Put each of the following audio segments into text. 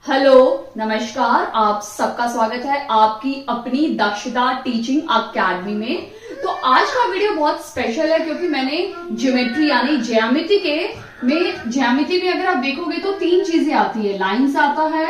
Hello, नमस्कार। आप सबका स्वागत है आपकी अपनी दक्षता टीचिंग अकेडमी में। तो आज का वीडियो बहुत स्पेशल है क्योंकि मैंने ज्योमेट्री यानी ज्यामिति में अगर आप देखोगे तो तीन चीजें आती है। लाइंस आता है,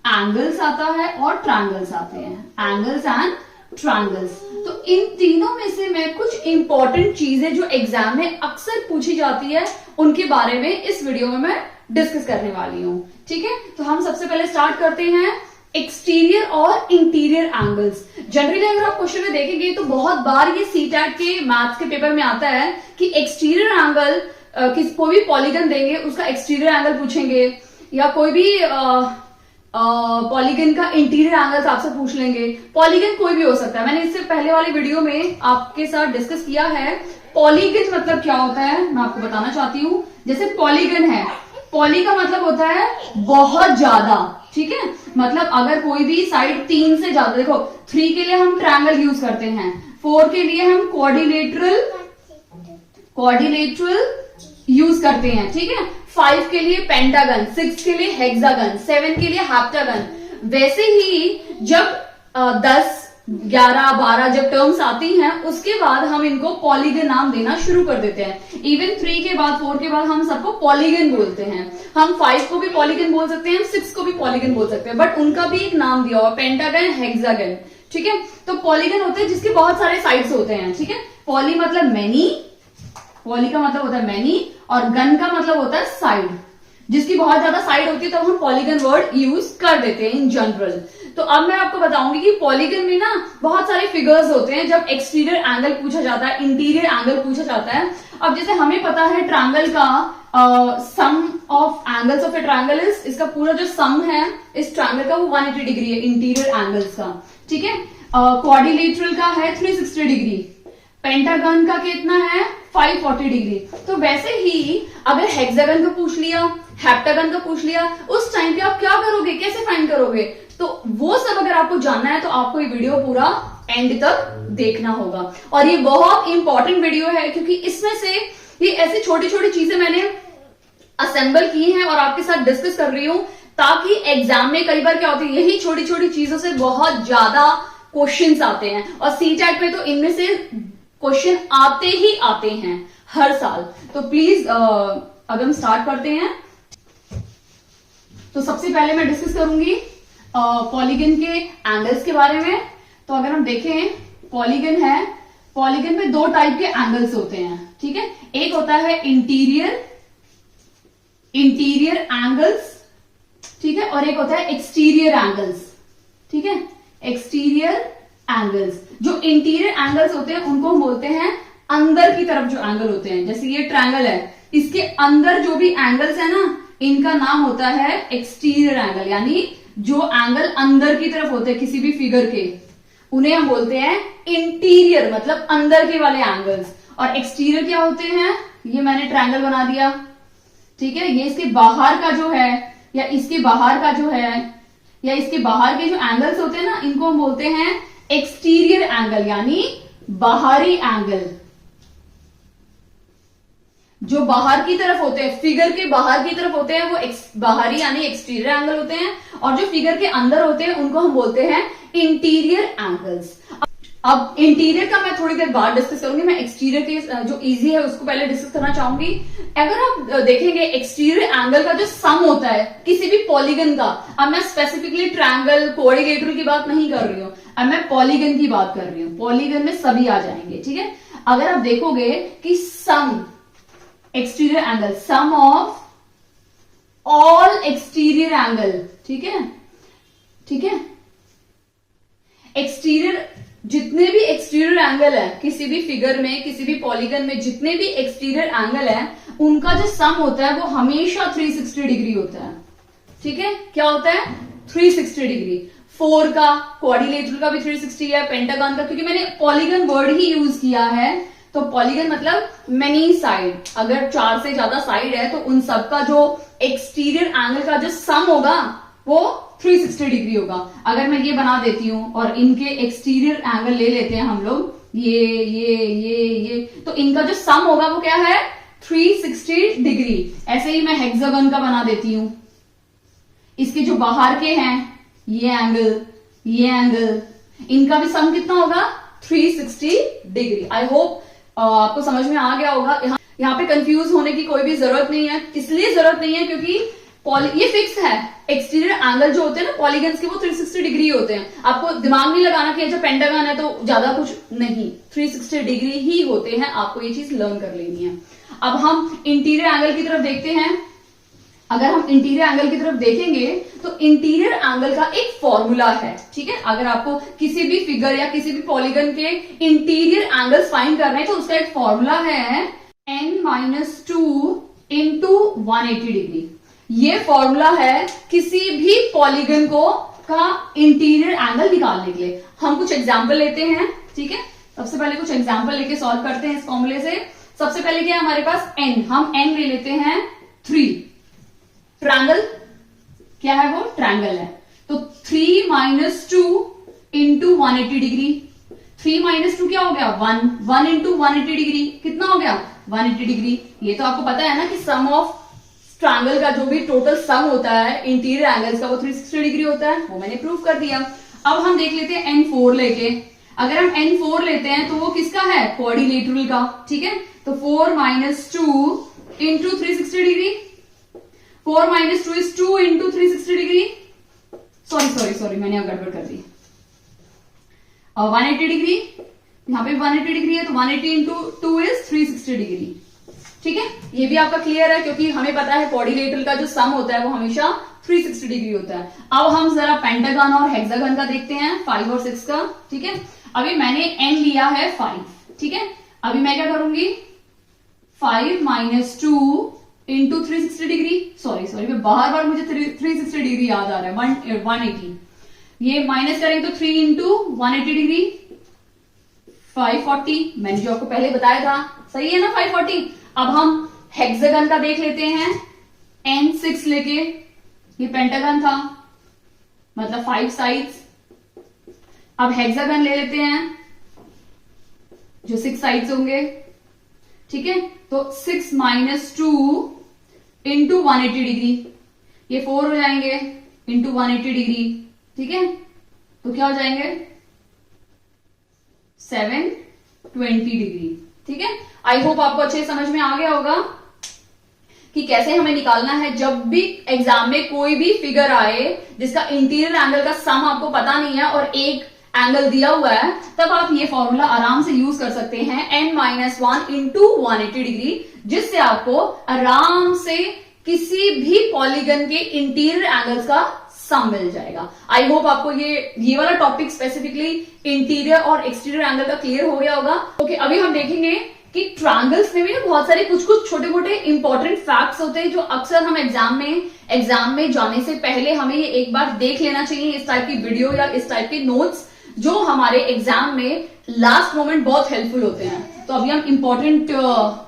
एंगल्स आता है और ट्रायंगल्स आते हैं। Angles and triangles. तो इन तीनों में से मैं कुछ इंपॉर्टेंट चीजें जो एग्जाम में अक्सर पूछी जाती है उनके बारे में इस वीडियो में मैं डिस्कस करने वाली हूं। ठीक है, तो हम सबसे पहले स्टार्ट करते हैं एक्सटीरियर और इंटीरियर एंगल्स। जनरली अगर आप क्वेश्चन में देखेंगे तो बहुत बार ये सीटेट के मैथ्स के पेपर में आता है कि एक्सटीरियर एंगल कोई भी पॉलीगन देंगे उसका एक्सटीरियर एंगल पूछेंगे, या कोई भी पॉलीगन का इंटीरियर एंगल आपसे पूछ लेंगे। पॉलीगन कोई भी हो सकता है। मैंने इससे पहले वाली वीडियो में आपके साथ डिस्कस किया है पॉलीगन मतलब क्या होता है, मैं आपको बताना चाहती हूँ। जैसे पॉलीगन है, पॉली का मतलब होता है बहुत ज्यादा। ठीक है, मतलब अगर कोई भी साइड 3 से ज्यादा, देखो 3 के लिए हम ट्रायंगल यूज करते हैं, 4 के लिए हम क्वाड्रिलेटरल यूज करते हैं। ठीक है, 5 के लिए पेंटागन, 6 के लिए हेक्सागन, 7 के लिए हेप्टागन। वैसे ही जब 10, 11, 12 जब टर्म्स आती हैं उसके बाद हम इनको पॉलीगन नाम देना शुरू कर देते हैं। इवन 3 के बाद, 4 के बाद हम सबको पॉलीगन बोलते हैं। हम 5 को भी पॉलीगन बोल सकते हैं, 6 को भी पॉलीगन बोल सकते हैं, बट उनका भी एक नाम दिया हुआ, पेंटागन, हेक्सागन। ठीक है, तो पॉलीगन होते हैं जिसके बहुत सारे साइड्स होते हैं। ठीक है, पॉली मतलब मैनी, पॉली का मतलब होता है मैनी, और गन का मतलब होता है साइड। जिसकी बहुत ज्यादा साइड होती है तो हम पॉलीगन वर्ड यूज कर देते हैं इन जनरल। तो अब मैं आपको बताऊंगी कि पॉलीगन में ना बहुत सारे फिगर्स होते हैं जब एक्सटीरियर एंगल पूछा जाता है, इंटीरियर एंगल पूछा जाता है। अब जैसे हमें पता है ट्रायंगल का sum of angles of a triangle is, इसका पूरा जो सम है इस ट्रायंगल का वो 180 डिग्री है इंटीरियर एंगल्स का। ठीक है, क्वाड्रिलेटरल का है 360 डिग्री, पेंटागन का कितना है 540 डिग्री। तो वैसे ही अगर हेक्सागन का पूछ लिया, हेप्टागन का पूछ लिया, उस टाइम पे आप क्या करोगे, कैसे फाइंड करोगे? तो वो सब अगर आपको जानना है तो आपको ये वीडियो पूरा एंड तक देखना होगा। और ये बहुत इंपॉर्टेंट वीडियो है क्योंकि इसमें से ये ऐसी छोटी छोटी चीजें मैंने असेंबल की हैं और आपके साथ डिस्कस कर रही हूं, ताकि एग्जाम में कई बार क्या होती है, यही छोटी छोटी चीजों से बहुत ज्यादा क्वेश्चंस आते हैं। और सीटेट में तो इनमें से क्वेश्चन आते ही आते हैं हर साल। तो प्लीज अब हम स्टार्ट करते हैं। तो सबसे पहले मैं डिस्कस करूंगी पॉलीगन के एंगल्स के बारे में। तो अगर हम देखें पॉलीगन है, पॉलीगन में 2 टाइप के एंगल्स होते हैं। ठीक है, एक होता है इंटीरियर एंगल्स, ठीक है, और एक होता है एक्सटीरियर एंगल्स। ठीक है, एक्सटीरियर एंगल्स, जो इंटीरियर एंगल्स होते हैं उनको हम बोलते हैं अंदर की तरफ जो एंगल होते हैं। जैसे ये ट्रायंगल है, इसके अंदर जो भी एंगल्स है ना, इनका नाम होता है एक्सटीरियर एंगल। यानी जो एंगल अंदर की तरफ होते हैं किसी भी फिगर के, उन्हें हम बोलते हैं इंटीरियर, मतलब अंदर के वाले एंगल्स। और एक्सटीरियर क्या होते हैं, ये मैंने ट्रायंगल बना दिया। ठीक है, ये इसके बाहर का जो है, या इसके बाहर का जो है, या इसके बाहर के जो एंगल्स होते हैं ना, इनको हम बोलते हैं एक्सटीरियर एंगल, यानी बाहरी एंगल। जो बाहर की तरफ होते हैं, फिगर के बाहर की तरफ होते हैं, वो बाहरी यानी एक्सटीरियर एंगल होते हैं। और जो फिगर के अंदर होते हैं उनको हम बोलते हैं इंटीरियर एंगल्स। अब इंटीरियर का मैं थोड़ी देर बाद डिस्कस करूंगी। मैं एक्सटीरियर के जो इजी है उसको पहले डिस्कस करना चाहूंगी। अगर आप देखेंगे एक्सटीरियर एंगल का जो सम होता है किसी भी पॉलीगन का, अब मैं स्पेसिफिकली ट्रायंगल, क्वाड्रिलेटरल की बात नहीं कर रही हूं, अब मैं पॉलीगन की बात कर रही हूं। पॉलीगन में सभी आ जाएंगे। ठीक है, अगर आप देखोगे कि sum exterior angle, sum of all exterior angle, ठीक है, ठीक है, एक्सटीरियर, जितने भी एक्सटीरियर एंगल है किसी भी फिगर में, किसी भी पॉलीगन में, जितने भी एक्सटीरियर एंगल है उनका जो सम होता है वो हमेशा 360 डिग्री होता है। ठीक है, क्या होता है 360 डिग्री। 4 का, क्वाड्रिलेटरल का भी 360 है, पेंटागन का, क्योंकि मैंने पॉलीगन वर्ड ही यूज किया है। तो पॉलीगन मतलब मेनी साइड, अगर 4 से ज्यादा साइड है तो उन सबका जो एक्सटीरियर एंगल का जो सम होगा वो 360 डिग्री होगा। अगर मैं ये बना देती हूं और इनके एक्सटीरियर एंगल ले लेते हैं हम लोग, ये, तो इनका जो सम होगा वो क्या है 360 डिग्री। ऐसे ही मैं हेक्सागन का बना देती हूं, इसके जो बाहर के हैं ये एंगल, इनका भी सम कितना होगा 360 डिग्री। आई होप आपको समझ में आ गया होगा। यहाँ पे कंफ्यूज होने की कोई भी जरूरत नहीं है। इसलिए जरूरत नहीं है क्योंकि ये फिक्स है। एक्सटीरियर एंगल जो होते हैं ना पॉलीगन्स के, वो 360 डिग्री होते हैं। आपको दिमाग नहीं लगाना कि अच्छा पेंटागन है तो ज्यादा कुछ नहीं, 360 डिग्री ही होते हैं। आपको ये चीज लर्न कर लेनी है। अब हम इंटीरियर एंगल की तरफ देखते हैं। अगर हम इंटीरियर एंगल की तरफ देखेंगे तो इंटीरियर एंगल का एक फॉर्मूला है, ठीक है। अगर आपको किसी भी फिगर या किसी भी पॉलीगन के इंटीरियर एंगल्स फाइंड करने हैं तो उसका एक फॉर्मूला है n-2 इंटू 180 डिग्री। ये फॉर्मूला है किसी भी पॉलीगन का इंटीरियर एंगल निकालने के लिए। हम कुछ एग्जाम्पल लेते हैं, ठीक है। सबसे पहले कुछ एग्जाम्पल लेके सॉल्व करते हैं इस फॉर्मूले से। सबसे पहले क्या है हमारे पास n, हम n ले लेते हैं 3। ट्रायंगल क्या है, वो ट्रायंगल है। तो 3 - 2 इंटू 180 डिग्री। 3 - 2 क्या हो गया 1 इंटू 180 डिग्री कितना हो गया 180 डिग्री। ये तो आपको पता है ना कि सम ऑफ ट्रायंगल का जो भी टोटल सम होता है इंटीरियर एंगल्स का वो 360 डिग्री होता है, वो मैंने प्रूव कर दिया। अब हम देख लेते हैं n4 लेके। अगर हम n4 लेते हैं तो वो किसका है क्वाड्रिलेटरल का, ठीक है। तो 4 - 2 into 360 degree. 4 - 2 is 2 into 360 degree. Sorry मैंने अब गड़बड़ कर दी। 180 डिग्री, यहाँ पे 180 डिग्री है तो 180 इंटू 2 इज 360 डिग्री, ठीक है। ये भी आपका क्लियर है क्योंकि हमें पता है क्वाड्रिलेटरल का जो सम होता है वो हमेशा 360 डिग्री होता है। अब हम जरा पेंटागन और हेक्सागन का देखते हैं, 5 और 6 का, ठीक है। अभी मैंने n लिया है 5, ठीक है। अभी मैं क्या करूंगी 5 - 2 इंटू 360 डिग्री। सॉरी बार मुझे 360 डिग्री याद आ रहा है, 180। ये माइनस करेंगे तो 3 इंटू 180 डिग्री 540। मैंने जो आपको पहले बताया था, सही है ना 540। अब हम हेक्सागन का देख लेते हैं n6 लेके। ये पेंटागन था मतलब 5 साइड्स। अब हेक्सागन ले लेते हैं जो 6 साइड्स होंगे, ठीक है। तो 6 - 2 इंटू 180 डिग्री, ये 4 हो जाएंगे इंटू 180 डिग्री, ठीक है। तो क्या हो जाएंगे 720 डिग्री, ठीक है। आई होप आपको अच्छे समझ में आ गया होगा कि कैसे हमें निकालना है। जब भी एग्जाम में कोई भी फिगर आए जिसका इंटीरियर एंगल का सम आपको पता नहीं है और एक एंगल दिया हुआ है, तब आप ये फॉर्मूला आराम से यूज कर सकते हैं n-1 इंटू 180 डिग्री, जिससे आपको आराम से किसी भी पॉलीगन के इंटीरियर एंगल्स का सम मिल जाएगा। आई होप आपको ये वाला टॉपिक स्पेसिफिकली इंटीरियर और एक्सटीरियर एंगल का क्लियर हो गया होगा। ओके, अभी हम देखेंगे कि ट्रायंगल्स में भी ना बहुत सारे कुछ छोटे मोटे इंपॉर्टेंट फैक्ट्स होते हैं जो अक्सर हम एग्जाम में जाने से पहले हमें ये एक बार देख लेना चाहिए। इस टाइप की वीडियो या इस टाइप के नोट्स जो हमारे एग्जाम में लास्ट मोमेंट बहुत हेल्पफुल होते हैं। तो अभी हम इंपॉर्टेंट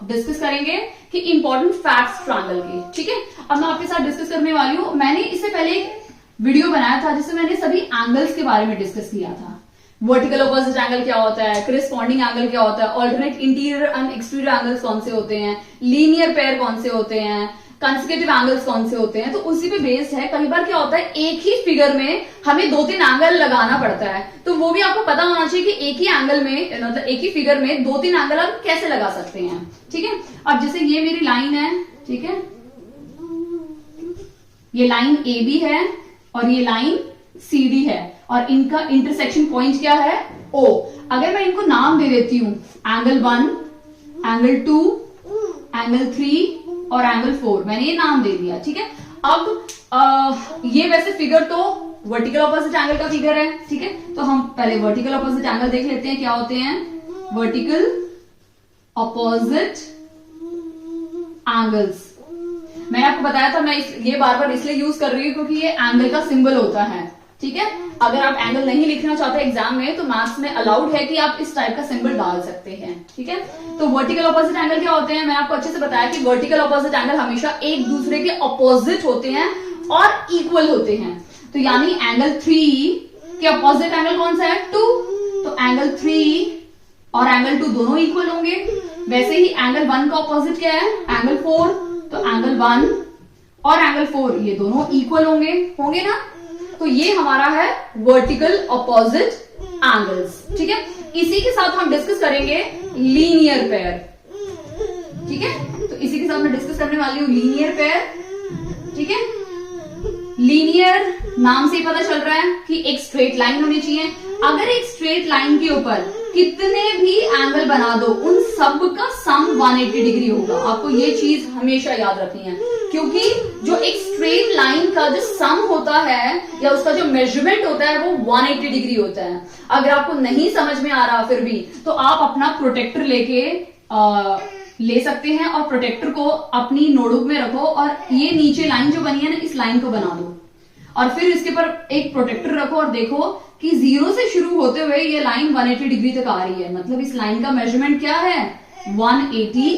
डिस्कस करेंगे कि इंपॉर्टेंट फैक्ट्स ट्रायंगल के, ठीक है। अब मैं आपके साथ डिस्कस करने वाली हूं। मैंने इससे पहले एक वीडियो बनाया था जिसमें मैंने सभी एंगल्स के बारे में डिस्कस किया था। वर्टिकल ऑपोजिट एंगल क्या होता है, करिस्पॉन्डिंग एंगल क्या होता है, alternate interior and exterior angles कौन से होते हैं, लीनियर पेयर कौन से होते हैं, कंसेक्यूटिव एंगल्स कौन से होते हैं। तो उसी पे बेस्ड है। कई बार क्या होता है एक ही फिगर में हमें 2-3 एंगल लगाना पड़ता है, तो वो भी आपको पता होना चाहिए कि एक ही एंगल में मतलब एक ही फिगर में 2-3 एंगल आप कैसे लगा सकते हैं, ठीक है। अब जैसे ये मेरी लाइन है, ठीक है, ये लाइन ए बी है और ये लाइन सी डी है और इनका इंटरसेक्शन पॉइंट क्या है ओ। अगर मैं इनको नाम दे देती हूं एंगल 1, एंगल 2, एंगल 3 और एंगल 4, मैंने ये नाम दे दिया, ठीक है। अब ये वैसे फिगर तो वर्टिकल ऑपोजिट एंगल का फिगर है, ठीक है। तो हम पहले वर्टिकल ऑपोजिट एंगल देख लेते हैं क्या होते हैं। वर्टिकल ऑपोजिट एंगल्स मैंने आपको बताया था, मैं ये बार बार इसलिए यूज कर रही हूँ क्योंकि ये एंगल का सिंबल होता है, ठीक है। अगर आप एंगल नहीं लिखना चाहते एग्जाम में तो मैथ्स में अलाउड है कि आप इस टाइप का सिंबल डाल सकते हैं, ठीक है। तो वर्टिकल ऑपोजिट एंगल क्या होते हैं, मैं आपको अच्छे से बताया कि वर्टिकल ऑपोजिट एंगल हमेशा एक दूसरे के ऑपोजिट होते हैं और इक्वल होते हैं। तो यानी एंगल 3 के ऑपोजिट एंगल कौन सा है 2, तो एंगल 3 और एंगल 2 दोनों इक्वल होंगे। वैसे ही एंगल 1 का ऑपोजिट क्या है एंगल 4, तो एंगल 1 और एंगल 4, ये दोनों इक्वल होंगे होंगे ना, तो ये हमारा है वर्टिकल अपोजिट एंगल्स। ठीक है, इसी के साथ हम डिस्कस करेंगे लीनियर पेयर। ठीक है, तो इसी के साथ मैं डिस्कस करने वाली हूं लीनियर पेयर। ठीक है, लीनियर नाम से ही पता चल रहा है कि एक स्ट्रेट लाइन होनी चाहिए। अगर एक स्ट्रेट लाइन के ऊपर कितने भी एंगल बना दो, उन सब का सम 180 डिग्री होगा। आपको ये चीज हमेशा याद रखनी है, क्योंकि जो एक स्ट्रेट लाइन का जो सम होता है या उसका जो मेजरमेंट होता है वो 180 डिग्री होता है। अगर आपको नहीं समझ में आ रहा फिर भी, तो आप अपना प्रोटेक्टर लेके ले सकते हैं और प्रोटेक्टर को अपनी नोटबुक में रखो और ये नीचे लाइन जो बनी है ना, इस लाइन को बना दो और फिर इसके ऊपर एक प्रोटेक्टर रखो और देखो कि 0 से शुरू होते हुए ये लाइन 180 डिग्री तक आ रही है। मतलब इस लाइन का मेजरमेंट क्या है? 180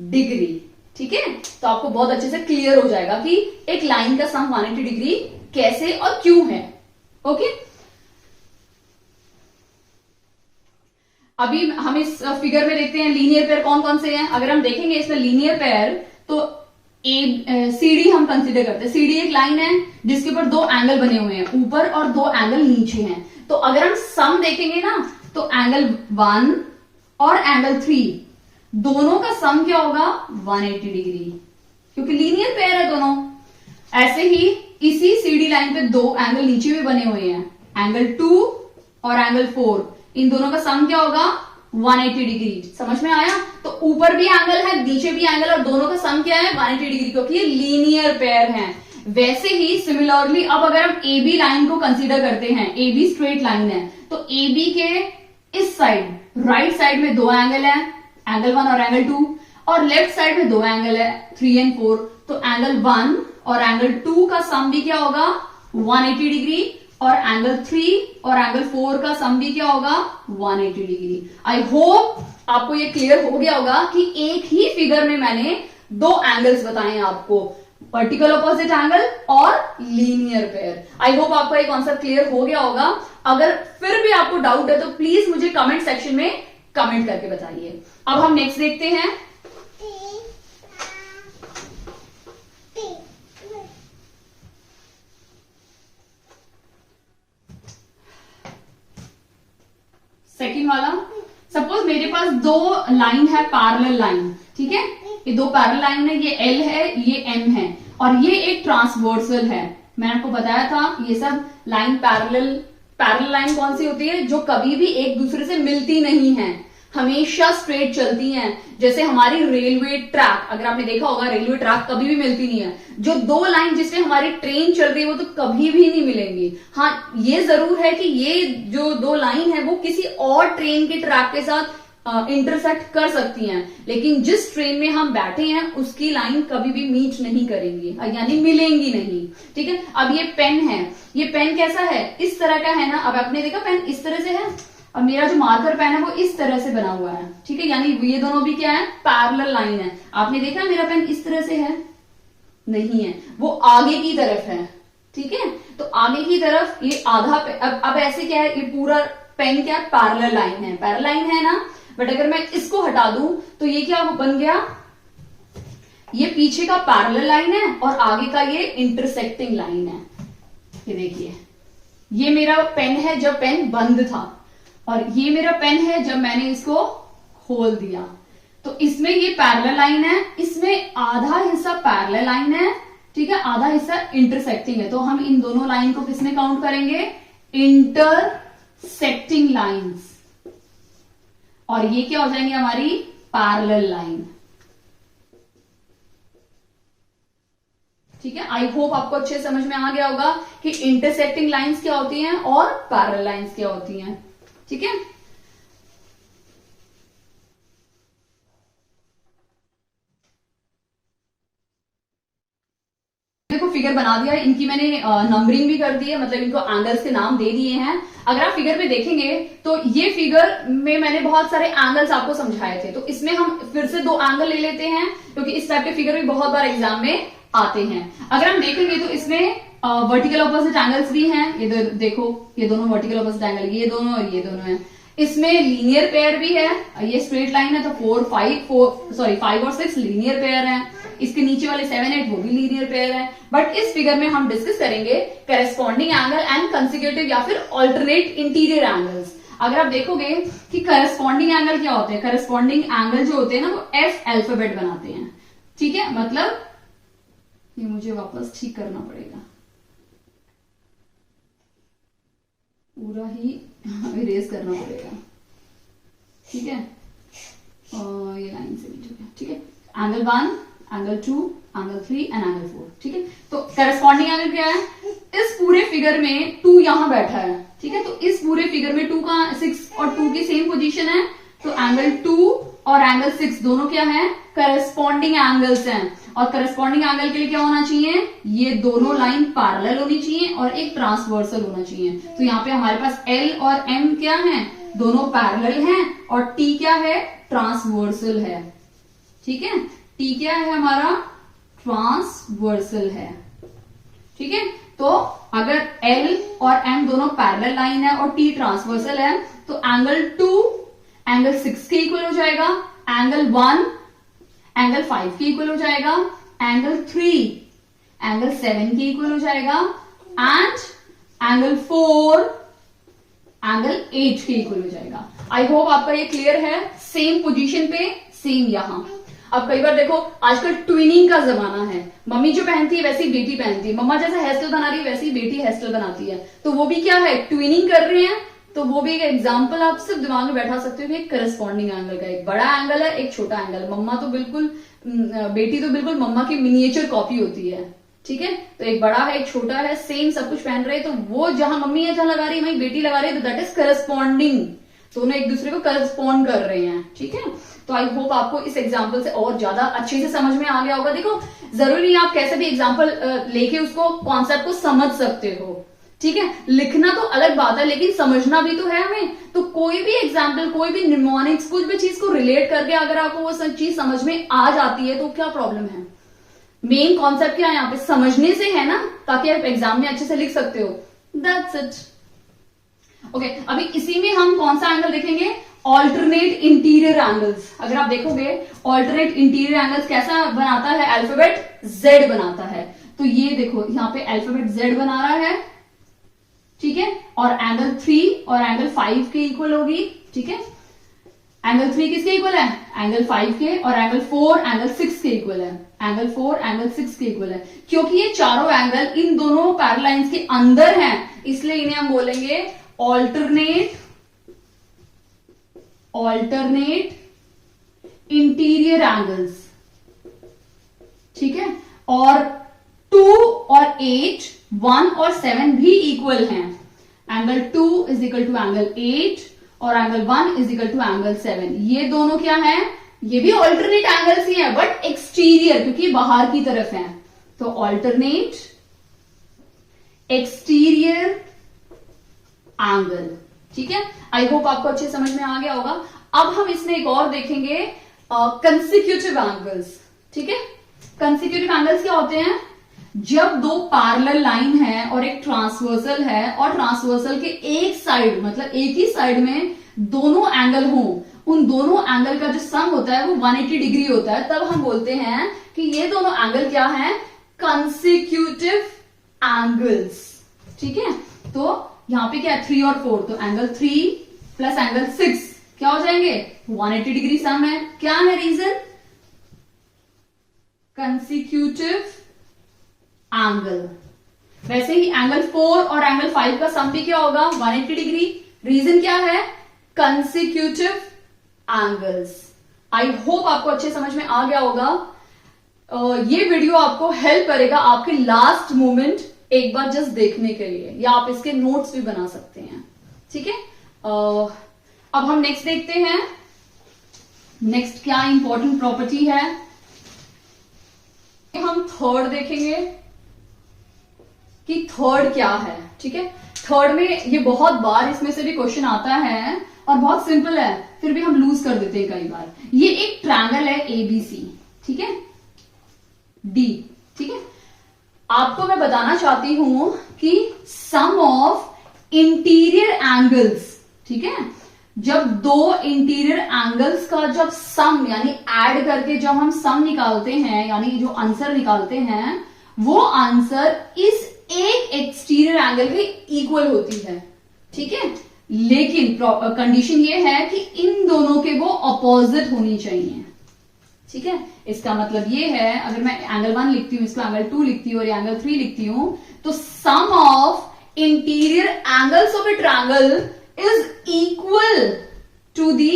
डिग्री। ठीक है, तो आपको बहुत अच्छे से क्लियर हो जाएगा कि एक लाइन का सम 180 डिग्री कैसे और क्यों है। ओके, अभी हम इस फिगर में देखते हैं लीनियर पेयर कौन कौन से हैं। अगर हम देखेंगे इसमें लीनियर पेयर, तो सीडी हम कंसीडर करते हैं। सीडी एक लाइन है जिसके ऊपर 2 एंगल बने हुए हैं, ऊपर और 2 एंगल नीचे हैं। तो अगर हम सम देखेंगे ना, तो एंगल 1 और एंगल 3 दोनों का सम क्या होगा? 180 डिग्री, क्योंकि लीनियर पेयर है दोनों। ऐसे ही इसी सीडी लाइन पे 2 एंगल नीचे भी बने हुए हैं, एंगल 2 और एंगल 4। इन दोनों का सम क्या होगा? 180 डिग्री। समझ में आया? तो ऊपर भी एंगल है, नीचे भी एंगल, और दोनों का सम क्या है? 180 डिग्री, क्योंकि ये लीनियर पेयर हैं। वैसे ही सिमिलरली अब अगर हम ए बी लाइन को कंसीडर करते हैं, ए बी स्ट्रेट लाइन है, तो ए बी के इस साइड राइट साइड में 2 एंगल है, एंगल 1 और एंगल 2, और लेफ्ट साइड में 2 एंगल है, 3 और 4। तो एंगल 1 और एंगल 2 का सम भी क्या होगा? 180 डिग्री, और एंगल 3 और एंगल 4 का सम भी क्या होगा? 180 डिग्री। आई होप आपको ये क्लियर हो गया होगा कि एक ही फिगर में मैंने 2 एंगल्स बताए हैं आपको, वर्टिकल अपोजिट एंगल और लीनियर पेयर। आई होप आपको ये कॉन्सेप्ट क्लियर हो गया होगा। अगर फिर भी आपको डाउट है तो प्लीज मुझे कमेंट सेक्शन में कमेंट करके बताइए। अब हम नेक्स्ट देखते हैं। सेकंड वाला, सपोज मेरे पास 2 लाइन है, पैरेलल लाइन। ठीक है, ये 2 पैरेलल लाइन है, ये एल है, ये एम है, और ये एक ट्रांसवर्सल है। मैंने आपको बताया था ये सब लाइन पैरेलल लाइन कौन सी होती है? जो कभी भी एक दूसरे से मिलती नहीं है, हमेशा स्ट्रेट चलती हैं। जैसे हमारी रेलवे ट्रैक, अगर आपने देखा होगा रेलवे ट्रैक कभी भी मिलती नहीं है। जो 2 लाइन जिसमें हमारी ट्रेन चल रही है वो तो कभी भी नहीं मिलेंगी। हाँ, ये जरूर है कि ये जो 2 लाइन है वो किसी और ट्रेन के ट्रैक के साथ इंटरसेक्ट कर सकती हैं, लेकिन जिस ट्रेन में हम बैठे हैं उसकी लाइन कभी भी मीट नहीं करेंगी, यानी मिलेंगी नहीं। ठीक है, अब ये पेन है, ये पेन कैसा है? इस तरह का है ना। अब आपने देखा पेन इस तरह से है, और मेरा जो मार्कर पेन है वो इस तरह से बना हुआ है। ठीक है, यानी ये दोनों भी क्या है? पैरेलल लाइन है। आपने देखा मेरा पेन इस तरह से है? नहीं है, वो आगे की तरफ है। ठीक है, तो आगे की तरफ ये आधा अब ऐसे क्या है? ये पूरा पेन क्या? पैरेलल लाइन है, पैरेलल लाइन है ना। बट अगर मैं इसको हटा दूं तो ये क्या बन गया? ये पीछे का पैरेलल लाइन है और आगे का ये इंटरसेक्टिंग लाइन है। ये देखिए, ये मेरा पेन है जब पेन बंद था, और ये मेरा पेन है जब मैंने इसको खोल दिया। तो इसमें ये पैरेलल लाइन है, इसमें आधा हिस्सा पैरेलल लाइन है, ठीक है, आधा हिस्सा इंटरसेक्टिंग है। तो हम इन दोनों लाइन को किसमें काउंट करेंगे? Intersecting lines. और ये क्या हो जाएंगे? हमारी पैरेलल लाइन। ठीक है, आई होप आपको अच्छे समझ में आ गया होगा कि इंटरसेक्टिंग लाइंस क्या होती हैं और पैरेलल लाइंस क्या होती हैं। ठीक है, देखो फिगर बना दिया है, इनकी मैंने नंबरिंग भी कर दी है, मतलब इनको एंगल्स के नाम दे दिए हैं। अगर आप फिगर में देखेंगे तो ये फिगर में मैंने बहुत सारे एंगल्स आपको समझाए थे, तो इसमें हम फिर से 2 एंगल ले लेते हैं, क्योंकि इस टाइप के फिगर भी बहुत बार एग्जाम में आते हैं। अगर हम देखेंगे तो इसमें वर्टिकल ऑपोजिट एंगल्स भी हैं। ये देखो, ये दोनों वर्टिकल ऑपोजिट एंगल, ये दोनों और ये दोनों है। इसमें लीनियर पेयर भी है, ये स्ट्रेट लाइन है तो 5 और 6 लीनियर पेयर है। इसके नीचे वाले 7 8 वो भी लीनियर पेयर है। बट इस फिगर में हम डिस्कस करेंगे करेस्पॉन्डिंग एंगल एंड कंसेक्यूटिव या फिर ऑल्टरनेट इंटीरियर एंगल्स। अगर आप देखोगे कि करेस्पॉन्डिंग एंगल क्या होते हैं, करेस्पॉन्डिंग एंगल जो होते हैं ना वो एफ अल्फाबेट बनाते हैं, ठीक है। मतलब ये मुझे वापस ठीक करना पड़ेगा, पूरा ही इरेज करना पड़ेगा, ठीक है। और ये लाइन से भी ठीक है। Angle 1, angle 2, angle 3 and angle 4, ठीक है। तो करेस्पॉन्डिंग एंगल क्या है, इस पूरे फिगर में 2 यहां बैठा है, ठीक है। तो इस पूरे फिगर में 2 का 6 और 2 की सेम पोजीशन है, तो एंगल 2 और एंगल 6 दोनों क्या है, करेस्पॉन्डिंग एंगल्स हैं। और करेस्पॉन्डिंग एंगल के लिए क्या होना चाहिए, ये दोनों लाइन पैरेलल होनी चाहिए और एक ट्रांसवर्सल होना चाहिए। तो यहाँ पे हमारे पास L और M क्या है, दोनों पैरेलल हैं, और T क्या है, ट्रांसवर्सल है, ठीक है। T क्या है हमारा, ट्रांसवर्सल है, ठीक है। तो अगर L और M दोनों पैरेलल लाइन है और T ट्रांसवर्सल है, तो एंगल 2 एंगल 6 के इक्वल हो जाएगा, एंगल 1 एंगल 5 के इक्वल हो जाएगा, एंगल 3 एंगल 7 के इक्वल हो जाएगा, एंड एंगल 4 एंगल 8 के इक्वल हो जाएगा। आई होप आपका ये क्लियर है। सेम पोजीशन पे सेम यहां। अब कई बार देखो आजकल ट्विनिंग का जमाना है, मम्मी जो पहनती है वैसी बेटी पहनती है, मम्मा जैसा हेयर स्टाइल बना रही है वैसी बेटी हेयर स्टाइल बनाती है, तो वो भी क्या है, ट्विनिंग कर रहे हैं। तो वो भी एक एग्जाम्पल आप सिर्फ दिमाग में बैठा सकते हो कि एक करस्पॉन्डिंग एंगल का, एक बड़ा एंगल है एक छोटा एंगल है। मम्मा तो बिल्कुल, बेटी तो बिल्कुल मम्मा की मिनिएचर कॉपी होती है, ठीक है। तो एक बड़ा है एक छोटा है, सेम सब कुछ पहन रहे हैं, तो वो जहां मम्मी है जहां लगा रही है वहीं बेटी लगा रही है, तो दैट इज करस्पॉन्डिंग। दोनों एक दूसरे को करस्पॉन्ड कर रहे हैं, ठीक है। तो आई होप आपको इस एग्जाम्पल से और ज्यादा अच्छे से समझ में आ गया होगा। देखो जरूरी नहीं आप कैसे भी एग्जाम्पल लेके उसको कॉन्सेप्ट को समझ सकते हो, ठीक है। लिखना तो अलग बात है, लेकिन समझना भी तो है हमें। तो कोई भी एग्जाम्पल, कोई भी निमोनिक्स, कुछ भी चीज को रिलेट करके अगर आपको वो सब चीज समझ में आ जाती है तो क्या प्रॉब्लम है। मेन कॉन्सेप्ट क्या है यहाँ पे, समझने से है ना, ताकि आप एग्जाम में अच्छे से लिख सकते हो। That's it. ओके, अभी इसी में हम कौन सा एंगल देखेंगे, ऑल्टरनेट इंटीरियर एंगल्स। अगर आप देखोगे ऑल्टरनेट इंटीरियर एंगल्स कैसा बनाता है, अल्फाबेट Z बनाता है। तो ये देखो यहाँ पे अल्फाबेट Z बना रहा है, ठीक है। और एंगल 3 और एंगल 5 के इक्वल होगी, ठीक है। एंगल 3 किसके इक्वल है, एंगल 5 के, और एंगल 4 एंगल 6 के इक्वल है, एंगल 4 एंगल 6 के इक्वल है। क्योंकि ये चारों एंगल इन दोनों पैरेलल लाइंस के अंदर हैं, इसलिए इन्हें हम बोलेंगे ऑल्टरनेट इंटीरियर एंगल्स, ठीक है। और 2 और 8, 1 और 7 भी इक्वल हैं। Angle 2 is equal to angle 8 और angle 1 is equal to angle 7। ये दोनों क्या है, ये भी ऑल्टरनेट एंगल्स ही है, बट एक्सटीरियर, क्योंकि बाहर की तरफ है। तो ऑल्टरनेट एक्सटीरियर एंगल, ठीक है। आई होप आपको अच्छे समझ में आ गया होगा। अब हम इसमें एक और देखेंगे कंसेक्यूटिव एंगल्स, ठीक है। कंसेक्यूटिव एंगल्स क्या होते हैं, जब दो पैरेलल लाइन है और एक ट्रांसवर्सल है, और ट्रांसवर्सल के एक साइड, मतलब एक ही साइड में दोनों एंगल हो, उन दोनों एंगल का जो सम होता है वो 180 डिग्री होता है, तब हम बोलते हैं कि ये दोनों एंगल क्या है, कंसेक्यूटिव एंगल्स, ठीक है। तो यहां पे क्या है, 3 और 4, तो एंगल 3 प्लस एंगल 6 क्या हो जाएंगे, 180 डिग्री सम है। क्या है रीजन, कंसेक्यूटिव एंगल। वैसे ही एंगल 4 और एंगल 5 का सम भी क्या होगा, 180 डिग्री। रीजन क्या है, कंसेक्यूटिव एंगल्स। आई होप आपको अच्छे समझ में आ गया होगा। ये वीडियो आपको हेल्प करेगा आपके लास्ट मोमेंट एक बार जस्ट देखने के लिए, या आप इसके नोट्स भी बना सकते हैं, ठीक है। अब हम नेक्स्ट देखते हैं, नेक्स्ट क्या इंपॉर्टेंट प्रॉपर्टी है, हम थर्ड देखेंगे कि थर्ड क्या है, ठीक है। थर्ड में ये बहुत बार इसमें से भी क्वेश्चन आता है और बहुत सिंपल है, फिर भी हम लूज कर देते हैं कई बार। ये एक ट्रायंगल है ABC, ठीक है, D, ठीक है। आपको मैं बताना चाहती हूं कि सम ऑफ इंटीरियर एंगल्स, ठीक है, जब दो इंटीरियर एंगल्स का जब सम यानी ऐड करके जब हम सम निकालते हैं यानी जो आंसर निकालते हैं वो आंसर इस एक एक्सटीरियर एंगल के इक्वल होती है, ठीक है। लेकिन कंडीशन ये है कि इन दोनों के वो अपोजिट होनी चाहिए, ठीक है। इसका मतलब ये है अगर मैं एंगल 1 लिखती हूं, इसको एंगल 2 लिखती हूं और एंगल 3 लिखती हूं, तो sum of interior angles of a triangle is equal to the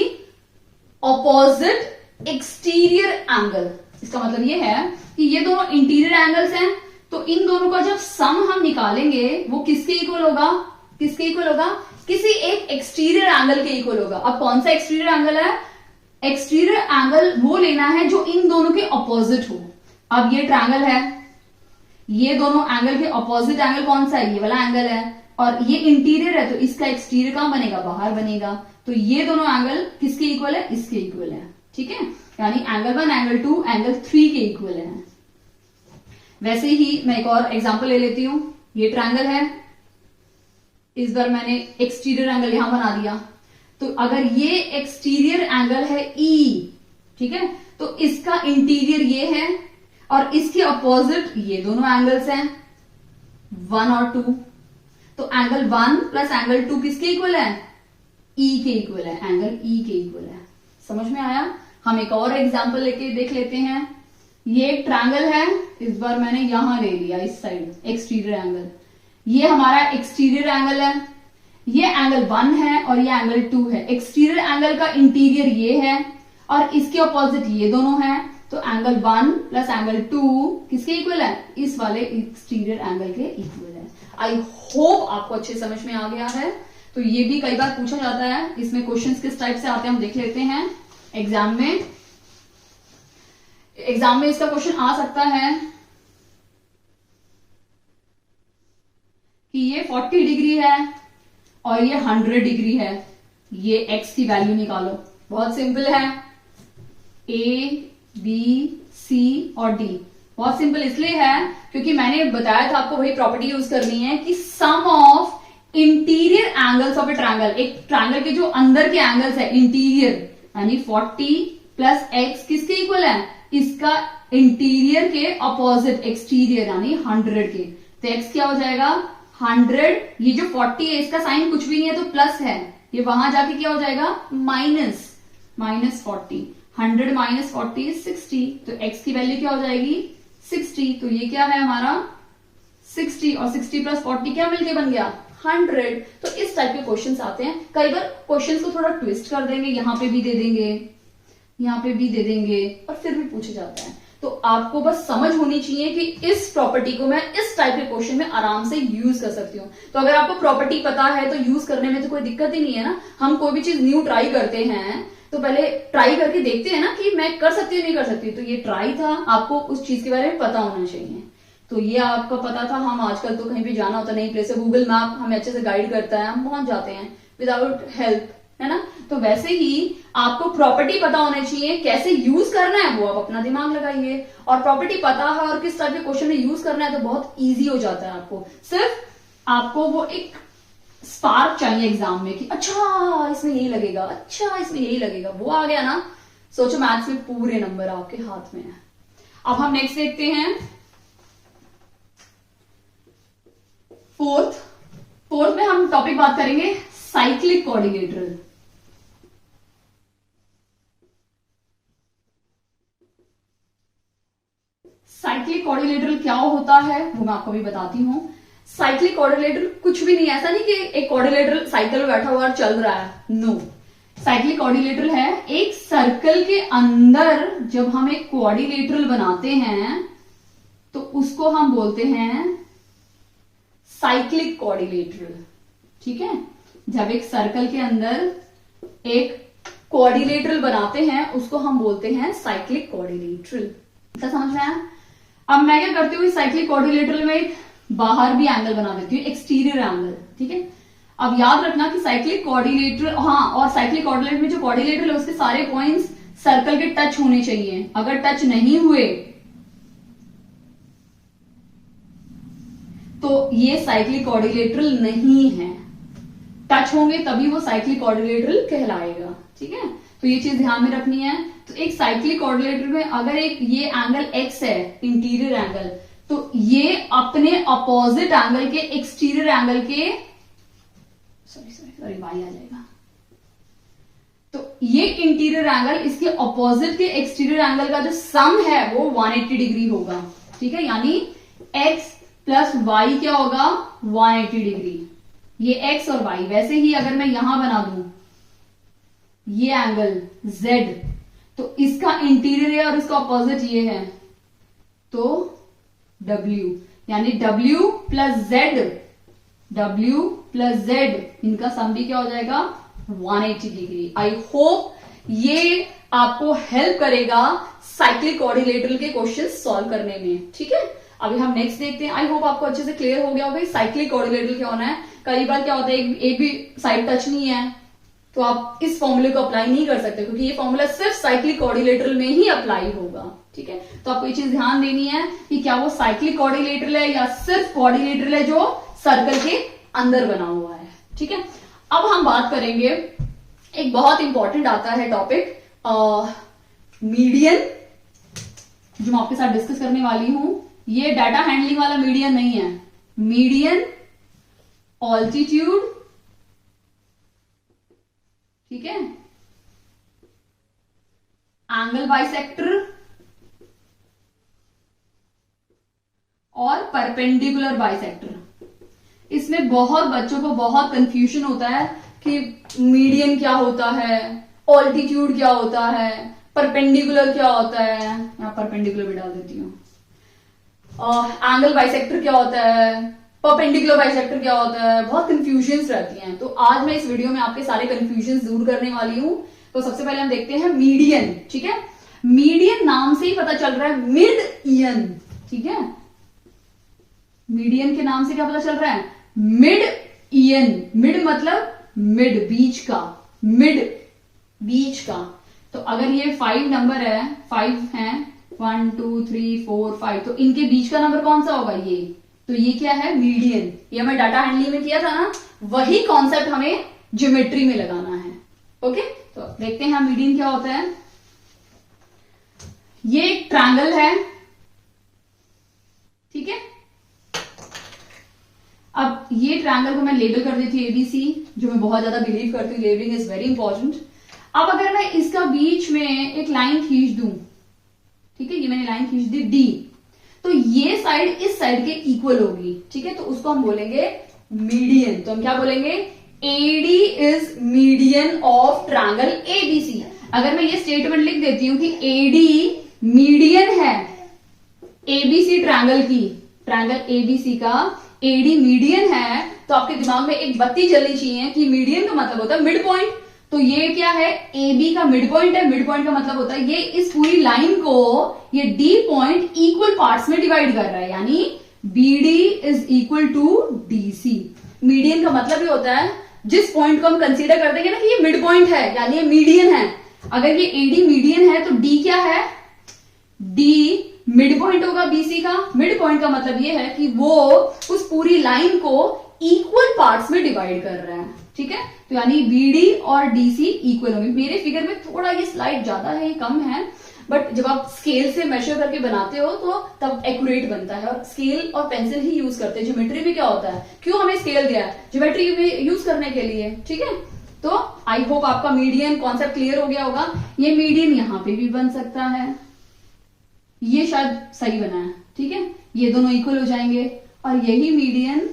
opposite exterior angle. इसका मतलब ये है कि ये दोनों इंटीरियर एंगल्स हैं, तो इन दोनों का जब सम हम निकालेंगे वो किसके इक्वल होगा, किसके इक्वल होगा, किसी एक एक्सटीरियर एंगल के इक्वल होगा। अब कौन सा एक्सटीरियर एंगल है, एक्सटीरियर एंगल वो लेना है जो इन दोनों के अपोजिट हो। अब ये ट्रायंगल है, ये दोनों एंगल के अपोजिट एंगल कौन सा है, ये वाला एंगल है, और ये इंटीरियर है तो इसका एक्सटीरियर कहां बनेगा, बाहर बनेगा। तो ये दोनों एंगल किसके इक्वल है, इसके इक्वल है, ठीक है। यानी एंगल 1 एंगल 2 एंगल 3 के इक्वल है। वैसे ही मैं एक और एग्जांपल ले लेती हूं। ये ट्रायंगल है, इस बार मैंने एक्सटीरियर एंगल यहां बना दिया, तो अगर ये एक्सटीरियर एंगल है E, ठीक है, तो इसका इंटीरियर ये है और इसके अपोजिट ये दोनों एंगल्स हैं 1 और 2। तो एंगल 1 प्लस एंगल 2 किसके इक्वल है, E के इक्वल है, एंगल E के इक्वल है। समझ में आया। हम एक और एग्जांपल लेके देख लेते हैं। ये एक ट्रायंगल है, इस बार मैंने यहां ले लिया इस साइड एक्सटीरियर एंगल, ये हमारा एक्सटीरियर एंगल है, ये एंगल 1 है और ये एंगल 2 है। एक्सटीरियर एंगल का इंटीरियर ये है और इसके ऑपोजिट ये दोनों हैं, तो एंगल 1 प्लस एंगल 2 किसके इक्वल है, इस वाले एक्सटीरियर एंगल के इक्वल है। आई होप आपको अच्छे समझ में आ गया है। तो ये भी कई बार पूछा जाता है, इसमें क्वेश्चंस किस टाइप से आते हैं हम देख लेते हैं। एग्जाम में इसका क्वेश्चन आ सकता है कि ये 40 डिग्री है और ये 100 डिग्री है, ये x की वैल्यू निकालो। बहुत सिंपल है, A, B, C और D। बहुत सिंपल इसलिए है क्योंकि मैंने बताया था आपको वही प्रॉपर्टी यूज करनी है कि sum of interior angles of a triangle, एक ट्रायंगल के जो अंदर के एंगल्स है इंटीरियर, यानी 40 प्लस x किसके इक्वल है, इसका इंटीरियर के अपोजिट एक्सटीरियर यानी 100 के। तो x क्या हो जाएगा 100, ये जो 40 है इसका साइन कुछ भी नहीं है तो प्लस है, ये वहां जाके क्या हो जाएगा माइनस 40, 100 माइनस 40 60, तो x की वैल्यू क्या हो जाएगी 60। तो ये क्या है हमारा 60 और 60 प्लस 40 क्या मिलके बन गया 100। तो इस टाइप के क्वेश्चंस आते हैं। कई बार क्वेश्चंस को थोड़ा ट्विस्ट कर देंगे, यहां पे भी दे देंगे, यहां पे भी दे देंगे और फिर भी पूछा जाता है। तो आपको बस समझ होनी चाहिए कि इस प्रॉपर्टी को मैं इस टाइप के क्वेश्चन में आराम से यूज कर सकती हूँ। तो अगर आपको प्रॉपर्टी पता है तो यूज करने में तो कोई दिक्कत ही नहीं है ना। हम कोई भी चीज न्यू ट्राई करते हैं तो पहले ट्राई करके देखते हैं ना कि मैं कर सकती हूँ नहीं कर सकती। तो ये ट्राई था, आपको उस चीज के बारे में पता होना चाहिए। तो ये आपको पता था। हम आजकल तो कहीं भी जाना होता नहीं, प्लेस गूगल मैप हमें अच्छे से गाइड करता है, हम पहुंच जाते हैं विदाउट हेल्प, है ना। तो वैसे ही आपको प्रॉपर्टी पता होना चाहिए, कैसे यूज करना है वो आप अपना दिमाग लगाइए। और प्रॉपर्टी पता है और किस टाइप के क्वेश्चन में यूज करना है तो बहुत इजी हो जाता है। आपको सिर्फ आपको वो एक स्पार्क चाहिए एग्जाम में कि अच्छा इसमें यही लगेगा, अच्छा इसमें यही लगेगा, वो आ गया ना, सोचो मैथ्स में पूरे नंबर आपके हाथ में है। अब हम नेक्स्ट देखते हैं फोर्थ में हम टॉपिक बात करेंगे साइक्लिक क्वाड्रिलेटरल। साइक्लिक क्वाड्रिलेटरल क्या होता है वो मैं आपको भी बताती हूं। साइक्लिक क्वाड्रिलेटरल कुछ भी नहीं, ऐसा नहीं कि एक क्वाड्रिलेटरल साइकिल में बैठा हुआ चल रहा है, नो। साइक्लिक क्वाड्रिलेटरल है एक सर्कल के अंदर जब हम एक क्वाड्रिलेटरल बनाते हैं तो उसको हम बोलते हैं साइक्लिक क्वाड्रिलेटरल, ठीक है। जब एक सर्कल के अंदर एक क्वाड्रिलेटरल बनाते हैं उसको हम बोलते हैं साइक्लिक क्वाड्रिलेटरल। क्या समझ में आया। अब मैं क्या करती हूँ, साइक्लिक क्वाड्रिलेटरल में एक बाहर भी एंगल बना देती हूँ, एक्सटीरियर एंगल, ठीक है। अब याद रखना कि साइक्लिक क्वाड्रिलेटरल, हाँ, और साइक्लिक क्वाड्रिलेटरल में जो क्वाड्रिलेटरल है उसके सारे पॉइंट्स सर्कल के टच होने चाहिए। अगर टच नहीं हुए तो ये साइक्लिक क्वाड्रिलेटरल नहीं है। टच होंगे तभी वो साइक्लिक क्वाड्रिलेटरल कहलाएगा। ठीक है, तो ये चीज ध्यान में रखनी है। तो एक साइक्लिक क्वाड्रिलेटरल में अगर एक ये एंगल एक्स है, इंटीरियर एंगल, तो ये अपने अपोजिट एंगल के एक्सटीरियर एंगल के सॉरी वाई आ जाएगा, तो ये इंटीरियर एंगल इसके ऑपोजिट के एक्सटीरियर एंगल का जो सम है वो 180 डिग्री होगा। ठीक है, यानी x प्लस वाई क्या होगा, 180 डिग्री। ये x और y, वैसे ही अगर मैं यहां बना दूं ये एंगल z, तो इसका इंटीरियर है और इसका ऑपोजिट ये है, तो w, यानी w प्लस z इनका सम भी क्या हो जाएगा, 180 डिग्री। आई होप ये आपको हेल्प करेगा साइक्लिक क्वाड्रिलेटरल के क्वेश्चन सॉल्व करने में। ठीक है, अभी हम नेक्स्ट देखते हैं। आई होप आपको अच्छे से क्लियर हो गया होगा साइक्लिक क्वाड्रिलेटरल क्या होना है। कई बार क्या होता है एक भी साइड टच नहीं है तो आप इस फॉर्मूले को अप्लाई नहीं कर सकते, क्योंकि ये फॉर्मूला सिर्फ साइक्लिक क्वाड्रिलेटरल में ही अप्लाई होगा। ठीक है, तो आपको ये चीज ध्यान देनी है कि क्या वो साइक्लिक क्वाड्रिलेटरल है या सिर्फ क्वाड्रिलेटरल है जो सर्कल के अंदर बना हुआ है। ठीक है, अब हम बात करेंगे, एक बहुत इंपॉर्टेंट आता है टॉपिक मीडियन, जो मैं आपके साथ डिस्कस करने वाली हूं। ये डाटा हैंडलिंग वाला मीडियन नहीं है, मीडियन, ऑल्टीट्यूड, ठीक है, एंगल बाइसेक्टर और परपेंडिकुलर बाइसेक्टर। इसमें बहुत बच्चों को बहुत कंफ्यूजन होता है कि मीडियन क्या होता है, ऑल्टीट्यूड क्या होता है, परपेंडिकुलर क्या होता है, यहां परपेंडिकुलर भी डाल देती हूं, एंगल बाइसेक्टर क्या होता है, परपेंडिकुलर बाइसेक्टर क्या होता है, बहुत कंफ्यूजन्स रहती हैं। तो आज मैं इस वीडियो में आपके सारे कंफ्यूजन्स दूर करने वाली हूं। तो सबसे पहले हम देखते हैं मीडियन। ठीक है, मीडियन नाम से ही पता चल रहा है, मिड ईयन। ठीक है, मीडियन के नाम से क्या पता चल रहा है, मिड ईयन। मिड मतलब मिड, बीच का, मिड बीच का। तो अगर ये 5 नंबर है, 5 है, 1 2 3 4 5, तो इनके बीच का नंबर कौन सा होगा, ये। तो ये क्या है, मीडियन। ये हमें डाटा हैंडलिंग में किया था ना, वही कॉन्सेप्ट हमें ज्योमेट्री में लगाना है। ओके, तो देखते हैं मीडियन क्या होता है। ये एक ट्रायंगल है, ठीक है। अब ये ट्रायंगल को मैं लेबल कर देती हूँ एबीसी, जो मैं बहुत ज्यादा बिलीव करती हूँ, लेबलिंग इज वेरी इंपॉर्टेंट। अब अगर मैं इसका बीच में एक लाइन खींच दूं, ठीक है, ये मैंने लाइन खींच दी डी, तो ये साइड इस साइड के इक्वल होगी। ठीक है, तो उसको हम बोलेंगे मीडियन। तो हम क्या बोलेंगे, AD is median of triangle ABC. अगर मैं ये स्टेटमेंट लिख देती हूं कि एडी मीडियन है एबीसी ट्रायंगल की, ट्रायंगल एबीसी का एडी मीडियन है, तो आपके दिमाग में एक बत्ती जलनी चाहिए कि मीडियन का मतलब होता है मिड पॉइंट। तो ये क्या है, AB का मिड पॉइंट है। मिड पॉइंट का मतलब होता है ये इस पूरी लाइन को, ये D पॉइंट इक्वल पार्ट्स में डिवाइड कर रहा है, यानी BD is equal to DC। Median का मतलब ये होता है जिस पॉइंट को हम कंसीडर कर देंगे ना कि ये मिड पॉइंट है, यानी ये मीडियन है। अगर ये AD मीडियन है तो D क्या है, D मिड पॉइंट होगा BC का। मिड पॉइंट का मतलब ये है कि वो उस पूरी लाइन को इक्वल पार्ट्स में डिवाइड कर रहा है। ठीक है, तो यानी BD और DC इक्वल होंगे। मेरे फिगर में थोड़ा ये स्लाइड ज्यादा है, ये कम है, बट जब आप स्केल से मेजर करके बनाते हो तो तब एक्यूरेट बनता है। और स्केल और पेंसिल ही यूज करते हैं। ज्योमेट्री भी क्या होता है, क्यों हमें स्केल दिया है, ज्योमेट्री में यूज करने के लिए। ठीक है, तो आई होप आपका मीडियन कॉन्सेप्ट क्लियर हो गया होगा। ये मीडियन यहां पे भी बन सकता है, ये शायद सही बना है। ठीक है, ये दोनों इक्वल हो जाएंगे, और यही मीडियन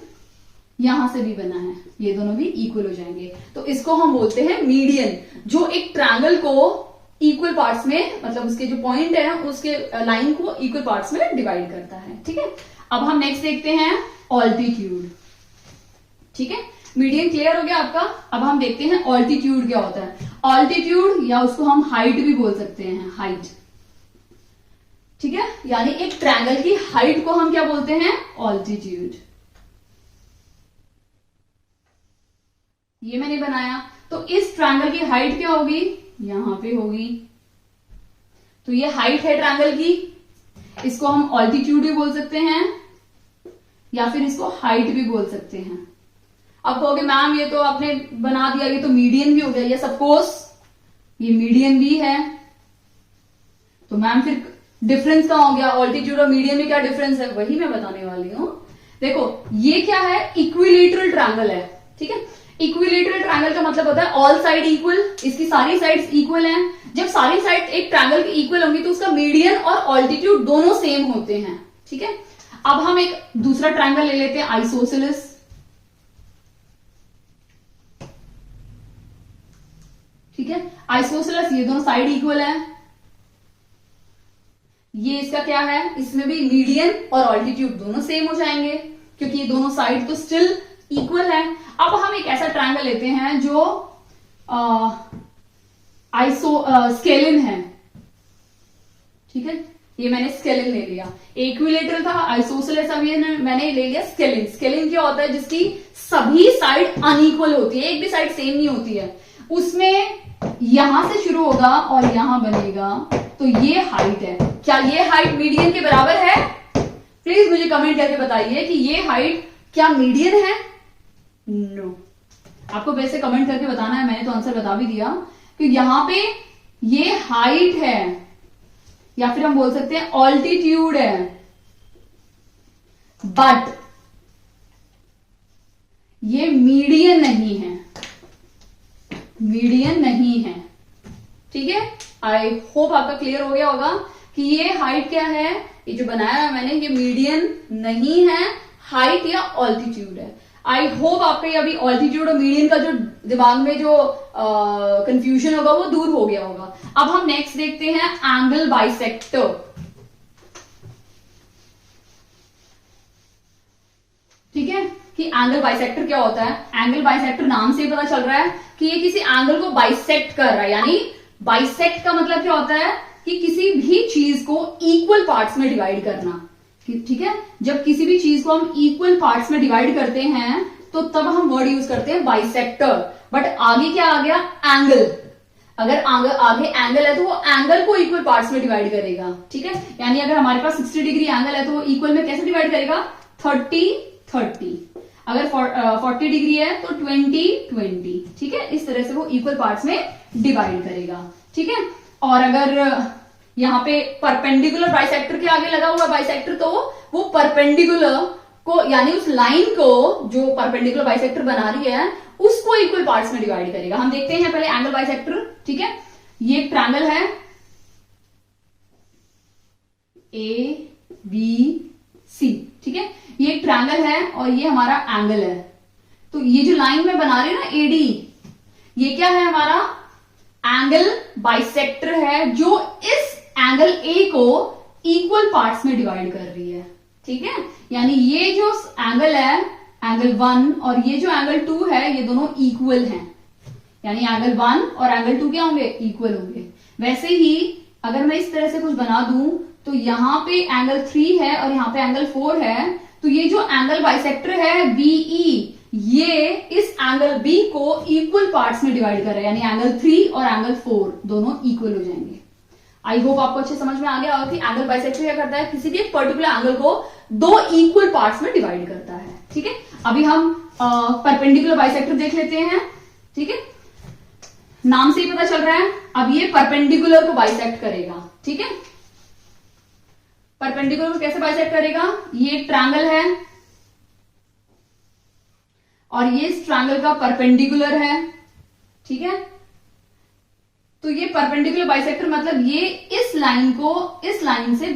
यहां से भी बना है, ये दोनों भी इक्वल हो जाएंगे। तो इसको हम बोलते हैं मीडियन, जो एक ट्रायंगल को इक्वल पार्ट्स में, मतलब उसके जो पॉइंट है उसके लाइन को इक्वल पार्ट्स में डिवाइड करता है। ठीक है, अब हम नेक्स्ट देखते हैं ऑल्टीट्यूड। ठीक है, मीडियन क्लियर हो गया आपका। अब हम देखते हैं ऑल्टीट्यूड क्या होता है। ऑल्टीट्यूड, या उसको हम हाइट भी बोल सकते हैं, हाइट। ठीक है, यानी एक ट्रायंगल की हाइट को हम क्या बोलते हैं, ऑल्टीट्यूड। ये मैंने बनाया, तो इस ट्रायंगल की हाइट क्या होगी, यहां पे होगी। तो ये हाइट है ट्रायंगल की, इसको हम ऑल्टीट्यूड भी बोल सकते हैं, या फिर इसको हाइट भी बोल सकते हैं। अब कहोगे मैम ये तो आपने बना दिया, ये तो मीडियन भी हो गया, ये सपोज ये मीडियन भी है, तो मैम फिर डिफरेंस कहां हो गया? ऑल्टीट्यूड और मीडियन में क्या डिफरेंस है? वही मैं बताने वाली हूं। देखो ये क्या है? इक्विलेटरल ट्रायंगल है, ठीक है। इक्विलेटरल ट्रायंगल का मतलब होता है ऑल साइड इक्वल, इसकी सारी साइड्स इक्वल हैं। जब सारी साइड एक ट्रायंगल की इक्वल होंगी तो उसका मीडियन और ऑल्टीट्यूड दोनों सेम होते हैं, ठीक है। अब हम एक दूसरा ट्रायंगल ले लेते हैं, आइसोसेलेस, ठीक है। आइसोसेलेस, ये दोनों साइड इक्वल है, ये इसका क्या है? इसमें भी मीडियन और ऑल्टीट्यूड दोनों सेम हो जाएंगे क्योंकि ये दोनों साइड तो स्टिल इक्वल है। अब हम एक ऐसा ट्रायंगल लेते हैं जो स्केलिन है, ठीक है। ये मैंने स्केलिन ले लिया, इक्विलेटरल था, आइसोसेलेस, अब ये मैंने ले लिया स्केलिन। स्केलिन क्या होता है? जिसकी सभी साइड अनइक्वल होती है, एक भी साइड सेम नहीं होती है, उसमें यहां से शुरू होगा और यहां बनेगा, तो ये हाइट है। क्या ये हाइट मीडियन के बराबर है? प्लीज मुझे कमेंट करके बताइए कि ये हाइट क्या मीडियन है? नो। आपको वैसे कमेंट करके बताना है, मैंने तो आंसर बता भी दिया कि यहां पे ये हाइट है, या फिर हम बोल सकते हैं ऑल्टीट्यूड है, बट ये मीडियन नहीं है, मीडियन नहीं है, ठीक है। आई होप आपका क्लियर हो गया होगा कि ये हाइट क्या है, ये जो बनाया है मैंने, ये मीडियन नहीं है, हाइट या ऑल्टीट्यूड है। आई होप आपका ये अभी ऑल्टीट्यूड और मीडियन का जो दिमाग में जो कंफ्यूजन होगा वो दूर हो गया होगा। अब हम नेक्स्ट देखते हैं एंगल बाइसेक्टर, ठीक है, कि एंगल बाइसेक्टर क्या होता है। एंगल बाइसेक्टर नाम से ही पता चल रहा है कि ये किसी एंगल को बाइसेक्ट कर रहा है, यानी बाइसेक्ट का मतलब क्या होता है कि किसी भी चीज को इक्वल पार्ट्स में डिवाइड करना, ठीक है। जब किसी भी चीज को हम इक्वल पार्ट्स में डिवाइड करते हैं तो तब हम वर्ड यूज करते हैं बाइसेक्टर। बट आगे क्या आ गया? एंगल। अगर आगे एंगल है तो वो एंगल को इक्वल पार्ट्स में डिवाइड करेगा, ठीक है। यानी अगर हमारे पास 60 डिग्री एंगल है तो वो इक्वल में कैसे डिवाइड करेगा? 30-30। अगर 40 डिग्री है तो 20-20, ठीक है। इस तरह से वो इक्वल पार्ट्स में डिवाइड करेगा, ठीक है। और अगर यहाँ पे परपेंडिकुलर बाइसेक्टर के आगे लगा हुआ बाइसेक्टर, तो वो परपेंडिकुलर को, यानी उस लाइन को जो परपेंडिकुलर बाइसेक्टर बना रही है उसको इक्वल पार्ट्स में डिवाइड करेगा। हम देखते हैं पहले एंगल बाइसेक्टर, ठीक है। ये एक ट्रायंगल है ABC, ठीक है। ये एक ट्रायंगल है और ये हमारा एंगल है। तो ये जो लाइन में बना रही है ना AD, ये क्या है? हमारा एंगल बाइसेक्टर है जो इस एंगल A को इक्वल पार्ट्स में डिवाइड कर रही है, ठीक है। यानी ये जो एंगल है, एंगल 1, और ये जो एंगल 2 है, ये दोनों इक्वल हैं। यानी एंगल 1 और एंगल 2 क्या होंगे? इक्वल होंगे। वैसे ही अगर मैं इस तरह से कुछ बना दूं तो यहां पे एंगल 3 है और यहां पे एंगल 4 है, तो ये जो एंगल बाइसेक्टर है BE, ये इस एंगल B को इक्वल पार्ट्स में डिवाइड कर रहा है, यानी एंगल 3 और एंगल 4 दोनों इक्वल हो जाएंगे। आई होप आपको अच्छे समझ में आ गया होगा कि एंगल बाइसेक्टर क्या करता है? किसी भी एक पर्टिकुलर एंगल को दो इक्वल पार्ट्स में डिवाइड करता है, ठीक है। अभी हम परपेंडिकुलर बाइसेक्टर देख लेते हैं, ठीक है। नाम से ही पता चल रहा है, अब ये परपेंडिकुलर को बाइसेक्ट करेगा, ठीक है। परपेंडिकुलर को कैसे बाइसेक्ट करेगा? ये एक ट्रायंगल है और ये इस ट्रायंगल का परपेंडिकुलर है, ठीक है। तो ये परपेंडिकुलर बाइसेक्टर मतलब ये इस लाइन को इस लाइन से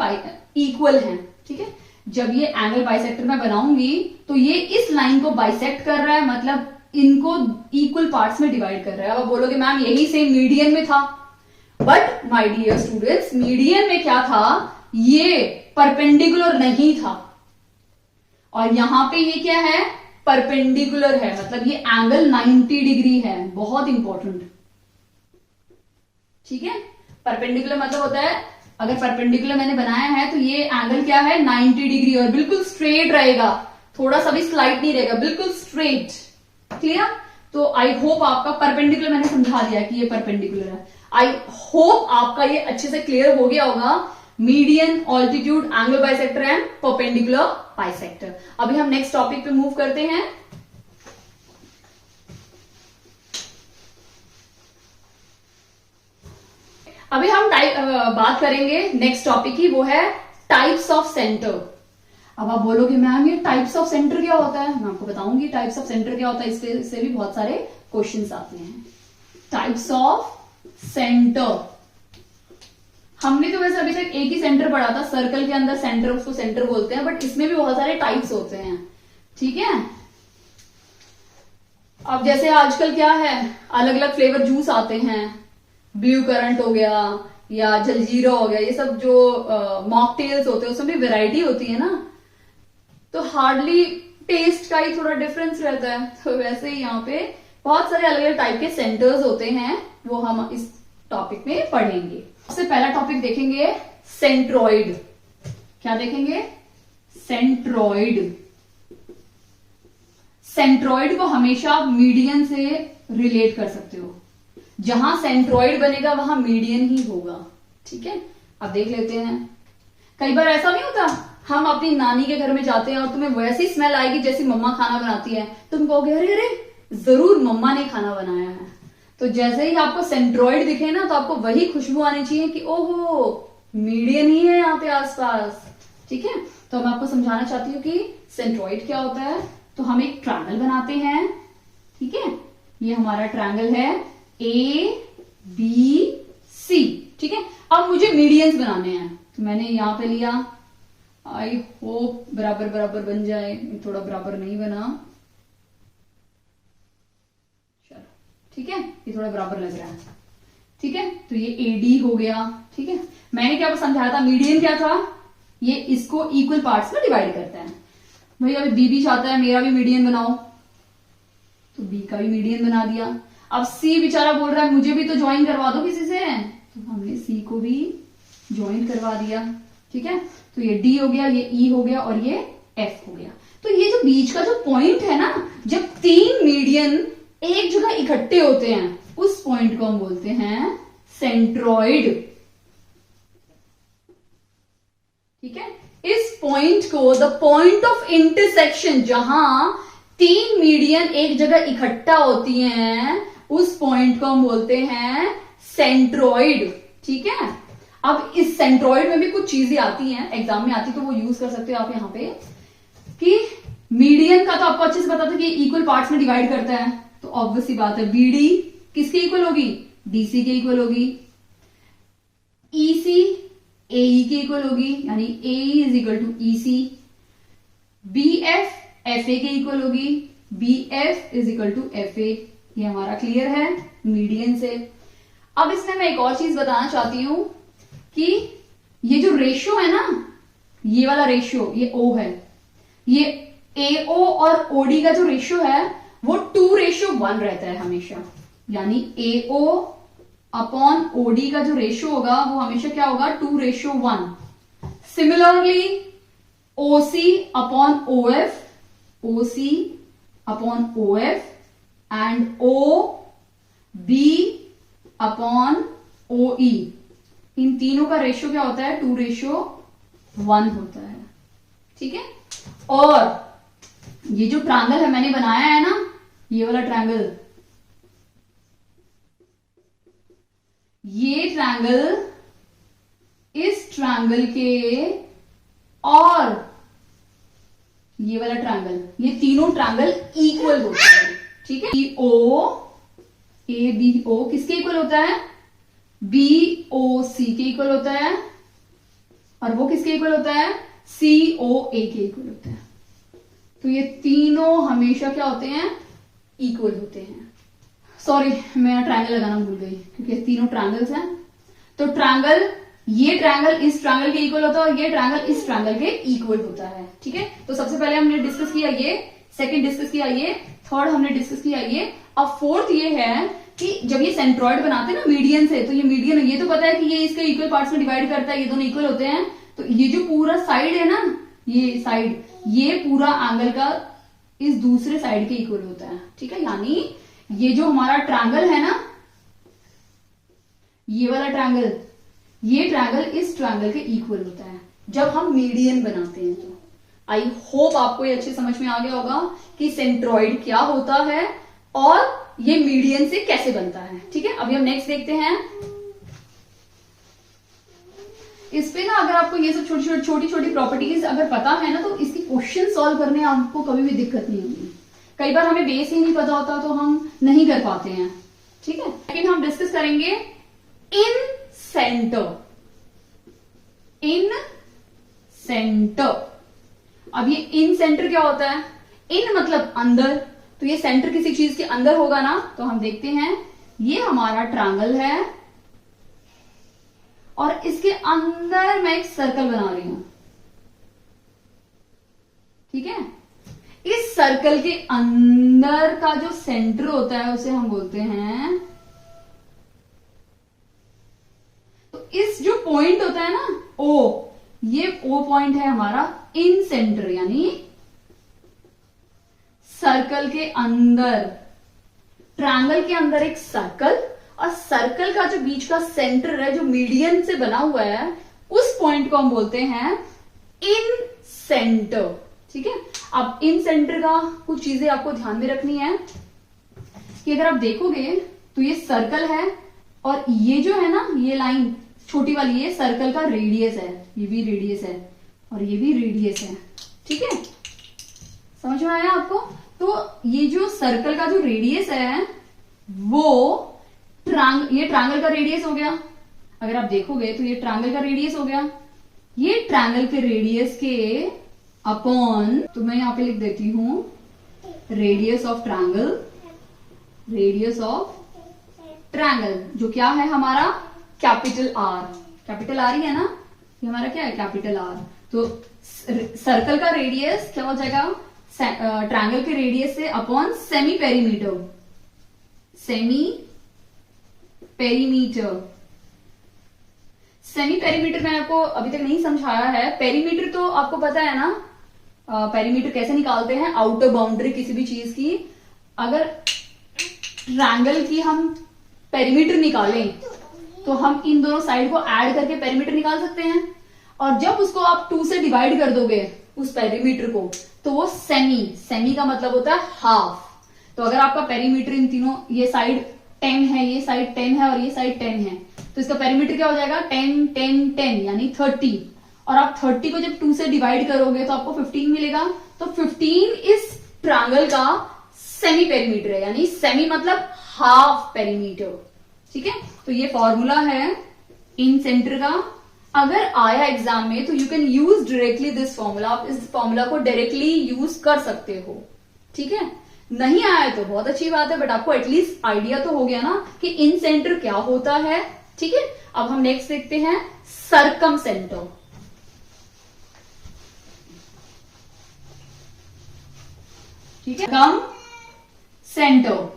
इक्वल है, ठीक है। जब ये एंगल बाइसेक्टर मैं बनाऊंगी तो ये इस लाइन को बाइसेक्ट कर रहा है, मतलब इनको इक्वल पार्ट्स में डिवाइड कर रहा है। अब आप बोलोगे मैम यही सेम मीडियन में था, but my dear students, median में क्या था? ये परपेंडिकुलर नहीं था, और यहां पे ये क्या है? परपेंडिकुलर है, मतलब ये एंगल 90 डिग्री है। बहुत इंपॉर्टेंट, ठीक है। परपेंडिकुलर मतलब होता है, अगर परपेंडिकुलर मैंने बनाया है तो ये एंगल क्या है? 90 डिग्री, और बिल्कुल स्ट्रेट रहेगा, थोड़ा सा भी स्लाइड नहीं रहेगा, बिल्कुल स्ट्रेट। क्लियर? तो आई होप आपका परपेंडिकुलर मैंने समझा दिया कि ये परपेंडिकुलर है। आई होप आपका ये अच्छे से क्लियर हो गया होगा। Median, altitude, angle bisector and perpendicular bisector. अभी हम नेक्स्ट टॉपिक पे मूव करते हैं। अभी हम बात करेंगे नेक्स्ट टॉपिक की, वो है टाइप्स ऑफ सेंटर। अब आप बोलोगे मैम ये टाइप्स ऑफ सेंटर क्या होता है, मैं आपको बताऊंगी टाइप्स ऑफ सेंटर क्या होता है, इससे भी बहुत सारे क्वेश्चंस आते हैं। टाइप्स ऑफ सेंटर, हमने तो वैसे अभी तक एक ही सेंटर पढ़ा था, सर्कल के अंदर सेंटर, उसको सेंटर बोलते हैं, बट इसमें भी बहुत सारे टाइप्स होते हैं, ठीक है। अब जैसे आजकल क्या है, अलग अलग फ्लेवर जूस आते हैं, ब्लू करंट हो गया या जलजीरा हो गया, ये सब जो मॉकटेल्स होते हैं उसमें भी वैरायटी होती है ना, तो हार्डली टेस्ट का ही थोड़ा डिफरेंस रहता है। तो वैसे ही यहाँ पे बहुत सारे अलग अलग टाइप के सेंटर्स होते हैं, वो हम इस टॉपिक में पढ़ेंगे। सबसे पहला टॉपिक देखेंगे सेंट्रॉइड। क्या देखेंगे? सेंट्रॉइड। सेंट्रॉइड को हमेशा आप मीडियन से रिलेट कर सकते हो, जहां सेंट्रॉइड बनेगा वहां मीडियन ही होगा, ठीक है। अब देख लेते हैं, कई बार ऐसा नहीं होता, हम अपनी नानी के घर में जाते हैं और तुम्हें वैसी स्मेल आएगी जैसी मम्मा खाना बनाती है, तुम कहोगे अरे अरे जरूर मम्मा ने खाना बनाया है। तो जैसे ही आपको सेंट्रॉइड दिखे ना, तो आपको वही खुशबू आनी चाहिए कि ओहो मीडियन ही है यहाँ पे आसपास, ठीक है। तो मैं आपको समझाना चाहती हूँ कि सेंट्रॉइड क्या होता है। तो हम एक ट्रायंगल बनाते हैं, ठीक है, ये हमारा ट्रायंगल है ABC, ठीक है। अब मुझे मीडियंस बनाने हैं, तो मैंने यहां पे लिया, आई होप बराबर बराबर बन जाए, थोड़ा बराबर नहीं बना, चलो ठीक है, ये थोड़ा बराबर लग रहा है, ठीक है। तो ये AD हो गया, ठीक है। मैंने क्या समझाया था, मीडियन क्या था, ये इसको इक्वल पार्ट्स में डिवाइड करता है। भाई अभी B भी चाहता है मेरा भी मीडियन बनाओ, तो B का भी मीडियन बना दिया। अब C बेचारा बोल रहा है मुझे भी तो ज्वाइन करवा दो किसी से, तो हमने C को भी ज्वाइन करवा दिया, ठीक है। तो ये D हो गया, ये E हो गया और ये F हो गया। तो ये जो बीच का जो पॉइंट है ना, जब तीन मीडियन एक जगह इकट्ठे होते हैं, उस पॉइंट को हम बोलते हैं सेंट्रॉइड, ठीक है। इस पॉइंट को द पॉइंट ऑफ इंटरसेक्शन, जहां तीन मीडियन एक जगह इकट्ठा होती हैं, उस पॉइंट को हम बोलते हैं सेंट्रॉइड, ठीक है। अब इस सेंट्रॉइड में भी कुछ चीजें आती हैं, एग्जाम में आती, तो वो यूज कर सकते हो आप यहां पे, कि मीडियन का तो आपको अच्छे से पता था कि इक्वल पार्ट्स में डिवाइड करता है, तो ऑब्वियस सी बात है BD किसके इक्वल होगी, DC के इक्वल होगी, EC AE के इक्वल होगी, यानी AE is equal to EC, BF FA के इक्वल होगी, BF is equal to FA। ये हमारा क्लियर है मीडियन से। अब इसमें मैं एक और चीज बताना चाहती हूं कि ये जो रेशियो है ना, ये वाला रेशियो, ये O है, ये AO और OD का जो रेशियो है वो 2:1 रहता है हमेशा, यानी AO अपॉन OD का जो रेशियो होगा वो हमेशा क्या होगा, 2:1। Similarly OC upon OF, OC upon OF and OB upon OE, इन तीनों का रेशियो क्या होता है, 2:1 होता है, ठीक है। और ये जो ट्रायंगल है मैंने बनाया है ना, ये वाला ट्रायंगल, ये ट्रायंगल इस ट्रायंगल के और ये वाला ट्रायंगल, ये तीनों ट्रायंगल इक्वल होते हैं, ठीक है। ABO किसके इक्वल होता है, BOC के इक्वल होता है, और वो किसके इक्वल होता है, COA के इक्वल होता है। तो ये तीनों हमेशा क्या होते हैं, इक्वल होते हैं। सॉरी मैं ट्रायंगल लगाना भूल गई, क्योंकि तीनों ट्रायंगल्स हैं। तो ट्रायंगल, ये ट्रायंगल इस ट्रायंगल के इक्वल होता है और ये ट्रायंगल इस ट्रायंगल के इक्वल होता है, ठीक है। तो सबसे पहले हमने डिस्कस किया ये, सेकंड डिस्कस किया ये, थर्ड हमने डिस्कस किया ये। अब फोर्थ ये है कि जब ये सेंट्रॉइड बनाते हैं ना मीडियन से, तो ये मीडियन, ये तो पता है कि ये इसके इक्वल पार्ट्स में डिवाइड करता है, ये दोनों इक्वल होते हैं। तो ये जो पूरा साइड है ना, ये साइड, ये पूरा एंगल का इस दूसरे साइड के इक्वल होता है, ठीक है। यानी ये जो हमारा ट्रायंगल है ना, ये वाला ट्रायंगल, ये ट्रायंगल इस ट्रायंगल के इक्वल होता है जब हम मीडियन बनाते हैं। तो आई होप आपको ये अच्छे समझ में आ गया होगा कि सेंट्रॉइड क्या होता है और ये मीडियन से कैसे बनता है, ठीक है। अभी हम नेक्स्ट देखते हैं। इस पे ना अगर आपको ये सब छोटी छोटी प्रॉपर्टीज अगर पता है ना, तो इसकी क्वेश्चन सॉल्व करने आपको कभी भी दिक्कत नहीं होगी। कई बार हमें बेस ही नहीं पता होता तो हम नहीं कर पाते हैं, ठीक है। लेकिन हम डिस्कस करेंगे इन सेंटर। इन सेंटर, अब ये इन सेंटर क्या होता है? इन मतलब अंदर, तो ये सेंटर किसी चीज के अंदर होगा ना, तो हम देखते हैं ये हमारा ट्रायंगल है और इसके अंदर मैं एक सर्कल बना रही हूं, ठीक है। इस सर्कल के अंदर का जो सेंटर होता है उसे हम बोलते हैं, तो इस जो पॉइंट होता है ना ओ, ये ओ पॉइंट है हमारा इन सेंटर, यानी सर्कल के अंदर, ट्रायंगल के अंदर एक सर्कल, और सर्कल का जो बीच का सेंटर है जो मीडियन से बना हुआ है, उस पॉइंट को हम बोलते हैं इन सेंटर, ठीक है। अब इन सेंटर का कुछ चीजें आपको ध्यान में रखनी है कि अगर आप देखोगे तो ये सर्कल है और ये जो है ना, ये लाइन छोटी वाली, ये सर्कल का रेडियस है, ये भी रेडियस है और ये भी रेडियस है, ठीक है। समझ में आया आपको? तो ये जो सर्कल का जो रेडियस है वो ये ट्रायंगल का रेडियस हो गया। अगर आप देखोगे तो ये ट्रायंगल का रेडियस हो गया, ये ट्रायंगल के रेडियस के अपॉन, तो मैं यहां पे लिख देती हूं radius of triangle, radius of triangle जो क्या है हमारा कैपिटल आर, कैपिटल आर ही है ना, ये हमारा क्या है कैपिटल आर। तो सर्कल का रेडियस क्या हो जाएगा, ट्रायंगल के रेडियस से upon semi perimeter, semi perimeter. Semi perimeter मैं आपको अभी तक नहीं समझाया है। पेरीमीटर तो आपको पता है ना, पेरीमीटर कैसे निकालते हैं, आउटर बाउंड्री किसी भी चीज की। अगर ट्रायंगल की हम पेरीमीटर निकालें तो हम इन दोनों साइड को ऐड करके पेरीमीटर निकाल सकते हैं, और जब उसको आप 2 से डिवाइड कर दोगे उस पेरीमीटर को, तो वो सेमी का मतलब होता है हाफ। तो अगर आपका पेरीमीटर इन तीनों, ये साइड 10 है, ये साइड 10 है और ये साइड 10 है, तो इसका पेरीमीटर क्या हो जाएगा 10 10 10 यानी 30। और आप 30 को जब 2 से डिवाइड करोगे तो आपको 15 मिलेगा। तो 15 इस ट्रायंगल का सेमी पेरीमीटर है, यानी सेमी मतलब हाफ पेरीमीटर, ठीक है। तो ये फॉर्मूला है इन सेंटर का। अगर आया एग्जाम में तो you can use directly this formula, आप इस फॉर्मूला को डायरेक्टली यूज कर सकते हो, ठीक है। नहीं आया तो बहुत अच्छी बात है, बट आपको एटलीस्ट आइडिया तो हो गया ना कि इन सेंटर क्या होता है, ठीक है। अब हम नेक्स्ट देखते हैं सरकम सेंटर। ठीक है, सरकम सेंटर।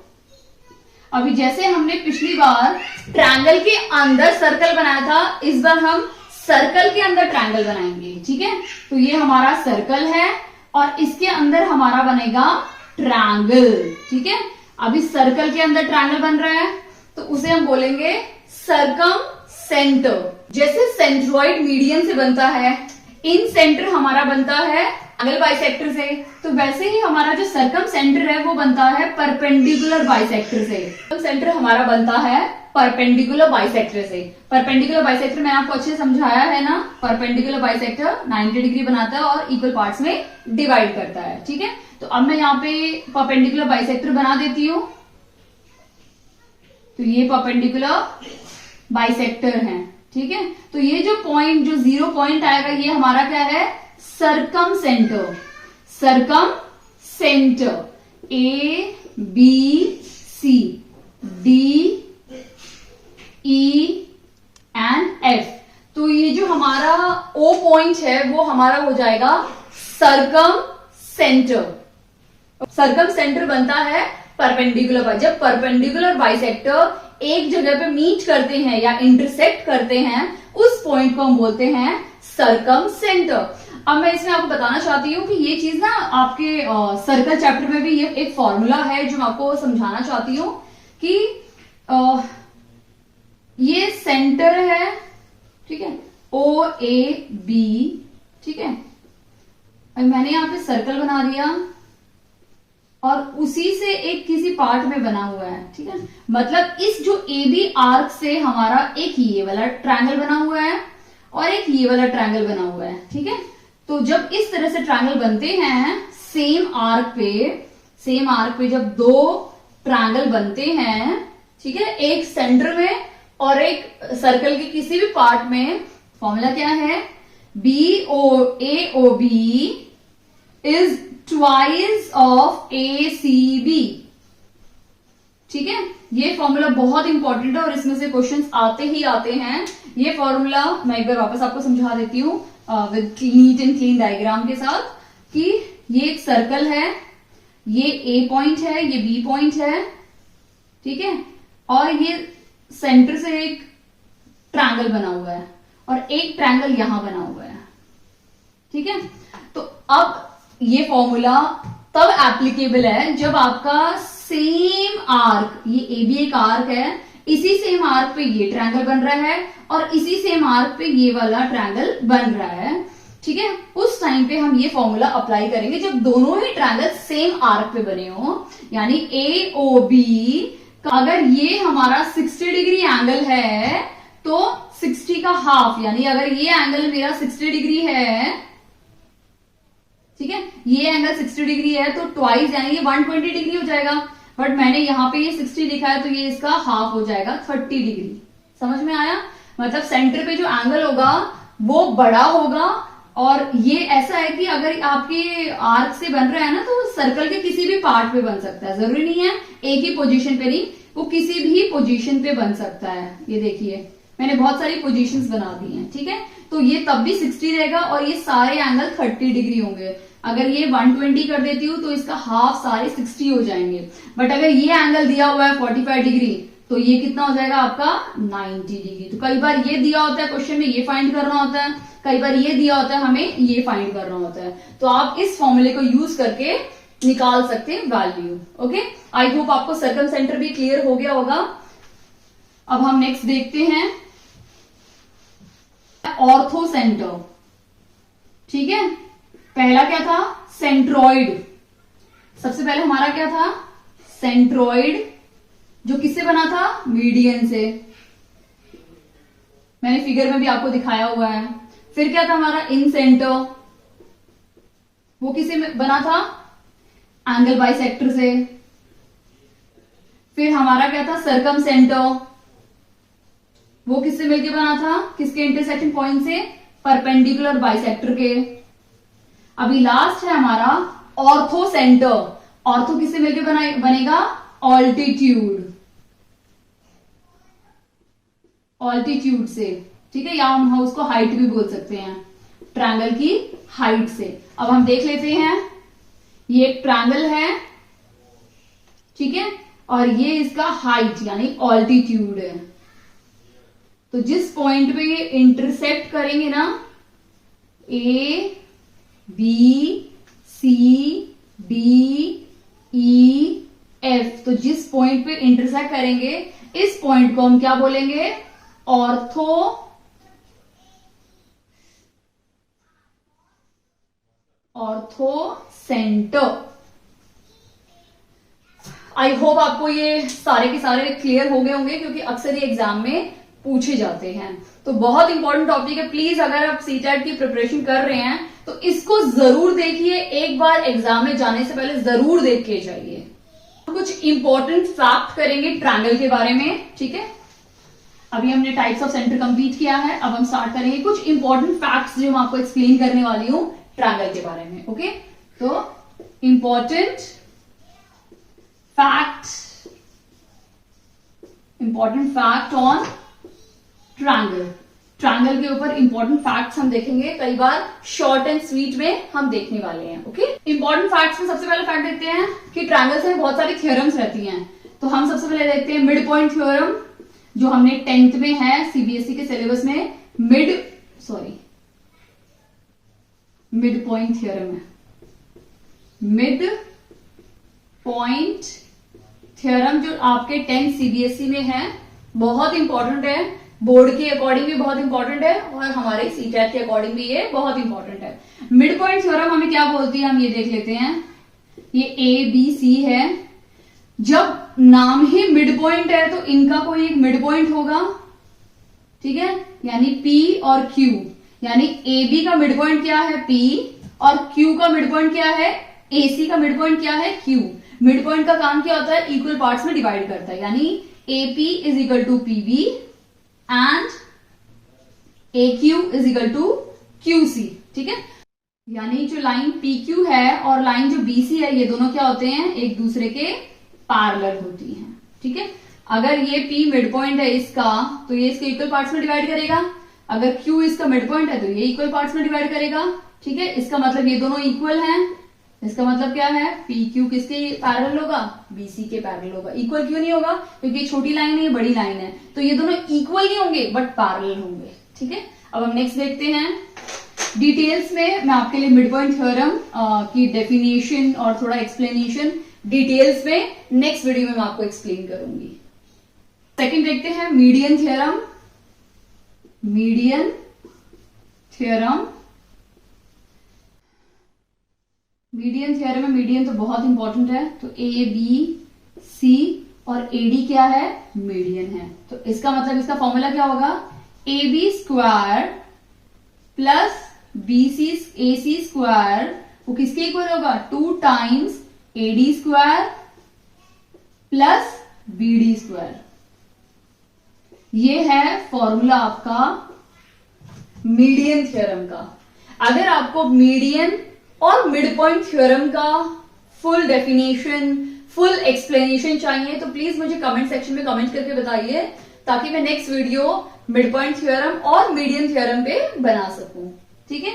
अभी जैसे हमने पिछली बार ट्रायंगल के अंदर सर्कल बनाया था, इस बार हम सर्कल के अंदर ट्रायंगल बनाएंगे, ठीक है। तो ये हमारा सर्कल है और इसके अंदर हमारा बनेगा ट्रायंगल, ठीक है। अभी सर्कल के अंदर ट्रायंगल बन रहा है तो उसे हम बोलेंगे सरकम सेंटर। जैसे सेंट्रोइड मीडियन से बनता है, इन सेंटर हमारा बनता है एंगल बाइसेक्टर से, तो वैसे ही हमारा जो सरकम सेंटर है वो बनता है परपेंडिकुलर बाइसेक्टर से। सरकम सेंटर हमारा बनता है परपेंडिकुलर बाइसेक्टर से। परपेंडिकुलर बाइसेक्टर मैंने आपको अच्छे से समझाया है ना, परपेंडिकुलर बाइसेक्टर 90 डिग्री बनाता है और इक्वल पार्ट्स में डिवाइड करता है, ठीक है। तो अब मैं यहाँ पे परपेंडिकुलर बाइसेक्टर बना देती हूँ। तो ये परपेंडिकुलर बाइसेक्टर है, ठीक है। तो ये जो पॉइंट, जो 0 पॉइंट आएगा, ये हमारा क्या है circumcentre. Circumcentre A B C D E and F. तो ये जो हमारा ओ पॉइंट है वो हमारा हो जाएगा सरकम सेंटर। सरकम सेंटर बनता है परपेंडिकुलर। जब परपेंडिकुलर बाइसेक्टर एक जगह पे मीट करते हैं या इंटरसेक्ट करते हैं, उस पॉइंट को हम बोलते हैं सरकम सेंटर। अब मैं इसमें आपको बताना चाहती हूँ कि ये चीज ना आपके सर्कल चैप्टर में भी ये एक फॉर्मूला है जो मैं आपको समझाना चाहती हूँ कि ये सेंटर है, ठीक है, ओ ए बी, ठीक है। अब मैंने यहाँ पे सर्कल बना दिया और उसी से एक किसी पार्ट में बना हुआ है, ठीक है। मतलब इस जो ए बी आर्क से हमारा एक ये वाला ट्रायंगल बना हुआ है और एक ये वाला ट्रायंगल बना हुआ है, ठीक है। तो जब इस तरह से ट्रायंगल बनते हैं सेम आर्क पे जब दो ट्रायंगल बनते हैं, ठीक है, एक सेंटर में और एक सर्कल के किसी भी पार्ट में, फॉर्मूला क्या है, BOAOB is twice of ACB, ठीक है। ये फॉर्मूला बहुत इंपॉर्टेंट है और इसमें से क्वेश्चंस आते ही आते हैं। ये फॉर्मूला मैं एक बार वापस आपको समझा देती हूँ with neat and clean diagram के साथ, कि ये एक सर्कल है, ये A पॉइंट है, ये B पॉइंट है, ठीक है, और ये सेंटर से एक ट्रायंगल बना हुआ है और एक ट्रायंगल यहां बना हुआ है, ठीक है। तो अब ये फॉर्मूला तब एप्लीकेबल है जब आपका सेम आर्क, ये AB एक आर्क है, इसी सेम आर्क पे ये ट्रायंगल बन रहा है और इसी सेम आर्क पे ये वाला ट्रायंगल बन रहा है, ठीक है। उस टाइम पे हम ये फॉर्मूला अप्लाई करेंगे जब दोनों ही ट्रायंगल सेम आर्क पे बने हो, यानी AOB अगर ये हमारा 60 डिग्री एंगल है तो 60 का हाफ, यानी अगर ये एंगल मेरा 60 डिग्री है, ठीक है, ये एंगल 60 डिग्री है तो ट्वाइस यानी ये 120 डिग्री हो जाएगा। बट मैंने यहाँ पे ये 60 लिखा है तो ये इसका हाफ हो जाएगा 30 डिग्री। समझ में आया? मतलब सेंटर पे जो एंगल होगा वो बड़ा होगा और ये ऐसा है कि अगर आपके आर्क से बन रहा है ना तो सर्कल के किसी भी पार्ट पे बन सकता है, जरूरी नहीं है एक ही पोजीशन पे, नहीं, वो किसी भी पोजीशन पे बन सकता है। ये देखिए मैंने बहुत सारी पोजीशंस बना दी हैं, ठीक है। तो ये तब भी 60 रहेगा और ये सारे एंगल 30 डिग्री होंगे। अगर ये 120 कर देती हूँ तो इसका हाफ सारे 60 हो जाएंगे। बट अगर ये एंगल दिया हुआ है 45 डिग्री तो ये कितना हो जाएगा आपका 90 डिग्री। तो कई बार ये दिया होता है क्वेश्चन में, ये फाइंड करना होता है, कई बार ये दिया होता है हमें ये फाइंड करना होता है। तो आप इस फॉर्मूले को यूज करके निकाल सकते हैं वैल्यू। ओके, आई होप आपको सर्कम सेंटर भी क्लियर हो गया होगा। अब हम नेक्स्ट देखते हैं ऑर्थो सेंटर, ठीक है। पहला क्या था? सेंट्रॉइड। सबसे पहले हमारा क्या था? सेंट्रॉइड, जो किससे बना था? मीडियन से। मैंने फिगर में भी आपको दिखाया हुआ है। फिर क्या था हमारा? इन सेंटर, वो किससे बना था? एंगल बाइसेक्टर से। फिर हमारा क्या था? सर्कम सेंटर, वो किससे मिलके बना था? किसके इंटरसेक्शन पॉइंट से? परपेंडिकुलर बाइसेक्टर के। अभी लास्ट है हमारा ऑर्थो सेंटर। ऑर्थो किससे मिलके बनेगा? ऑल्टीट्यूड, ऑल्टीट्यूड से, ठीक है, या हम उसको हाइट भी बोल सकते हैं, ट्रायंगल की हाइट से। अब हम देख लेते हैं, ये एक ट्रायंगल है, ठीक है, और ये इसका हाइट यानी ऑल्टीट्यूड है। तो जिस पॉइंट पे ये इंटरसेक्ट करेंगे ना, A B C D E F, तो जिस पॉइंट पे इंटरसेक्ट करेंगे इस पॉइंट को हम क्या बोलेंगे? Ortho centre. आई होप आपको ये सारे के सारे क्लियर हो गए होंगे, क्योंकि अक्सर ये एग्जाम में पूछे जाते हैं। तो बहुत इंपॉर्टेंट टॉपिक है। प्लीज अगर आप सीटेट की प्रिपरेशन कर रहे हैं तो इसको जरूर देखिए, एक बार एग्जाम में जाने से पहले जरूर देख के जाइए। कुछ इंपॉर्टेंट फैक्ट करेंगे ट्रायंगल के बारे में, ठीक है। अभी हमने टाइप्स ऑफ सेंटर कंप्लीट किया है, अब हम स्टार्ट करेंगे कुछ इंपॉर्टेंट फैक्ट्स जो मैं आपको एक्सप्लेन करने वाली हूं ट्रायंगल के बारे में। ओके, तो important fact on triangle. Triangle के ऊपर इंपॉर्टेंट फैक्ट्स हम देखेंगे, कई बार शॉर्ट एंड स्वीट में हम देखने वाले हैं। ओके, इंपॉर्टेंट फैक्ट्स में सबसे पहले फैक्ट देखते हैं कि ट्रायंगल से बहुत सारी थ्योरम्स रहती हैं। तो हम सबसे पहले देखते हैं मिड पॉइंट थ्योरम, जो हमने 10th में है सीबीएसई के सिलेबस में। मिड पॉइंट थ्योरम है, मिड पॉइंट थ्योरम जो आपके 10th सीबीएसई में है, बहुत इंपॉर्टेंट है, बोर्ड के अकॉर्डिंग भी बहुत इंपॉर्टेंट है और हमारे सीटेट के अकॉर्डिंग भी ये बहुत इंपॉर्टेंट है। मिड पॉइंट थ्योरम हमें क्या बोलती है, हम ये देख लेते हैं। ये ABC है, जब नाम ही मिड पॉइंट है तो इनका कोई एक मिड पॉइंट होगा, ठीक है, यानी P और Q, यानी AB का मिड पॉइंट क्या है P और Q का मिड पॉइंट क्या है, AC का मिड पॉइंट क्या है Q। मिड पॉइंट का काम क्या होता है, इक्वल पार्ट्स में डिवाइड करता है, यानी AP is equal to PB and AQ is equal to QC। ठीक है, यानी जो लाइन PQ है और लाइन जो BC है, ये दोनों क्या होते हैं, एक दूसरे के पैरेलल होती हैं। ठीक है, अगर ये P मिड पॉइंट है इसका, तो ये इसके इक्वल पार्ट्स में डिवाइड करेगा। अगर Q इसका मिड पॉइंट है तो ये इक्वल पार्ट्स में डिवाइड करेगा। ठीक है, इसका मतलब ये दोनों इक्वल हैं। इसका मतलब क्या है, PQ किसके पैरेलल होगा, BC के पैरेलल होगा। इक्वल क्यों नहीं होगा, क्योंकि ये छोटी लाइन है, ये बड़ी लाइन है, तो ये दोनों इक्वल नहीं होंगे बट पैरेलल होंगे। ठीक है, अब हम नेक्स्ट देखते हैं। डिटेल्स में मैं आपके लिए मिड पॉइंट थ्योरम की डेफिनेशन और थोड़ा एक्सप्लेनेशन डिटेल्स में नेक्स्ट वीडियो में मैं आपको एक्सप्लेन करूंगी। सेकंड देखते हैं median theorem. Median theorem, median theorem में मीडियन तो बहुत इंपॉर्टेंट है, तो ABC और AD क्या है, मीडियन है। तो इसका मतलब इसका फॉर्मूला क्या होगा, AB square plus AC square, वो किसके इक्वल होगा, 2 times AD square plus BD square. ये है फॉर्मूला आपका मीडियन थ्योरम का। अगर आपको मीडियन और मिड पॉइंट थ्योरम का फुल डेफिनेशन, फुल एक्सप्लेनेशन चाहिए तो प्लीज मुझे कमेंट सेक्शन में कमेंट करके बताइए, ताकि मैं next video mid point theorem और मीडियन थ्योरम पे बना सकूं। ठीक है,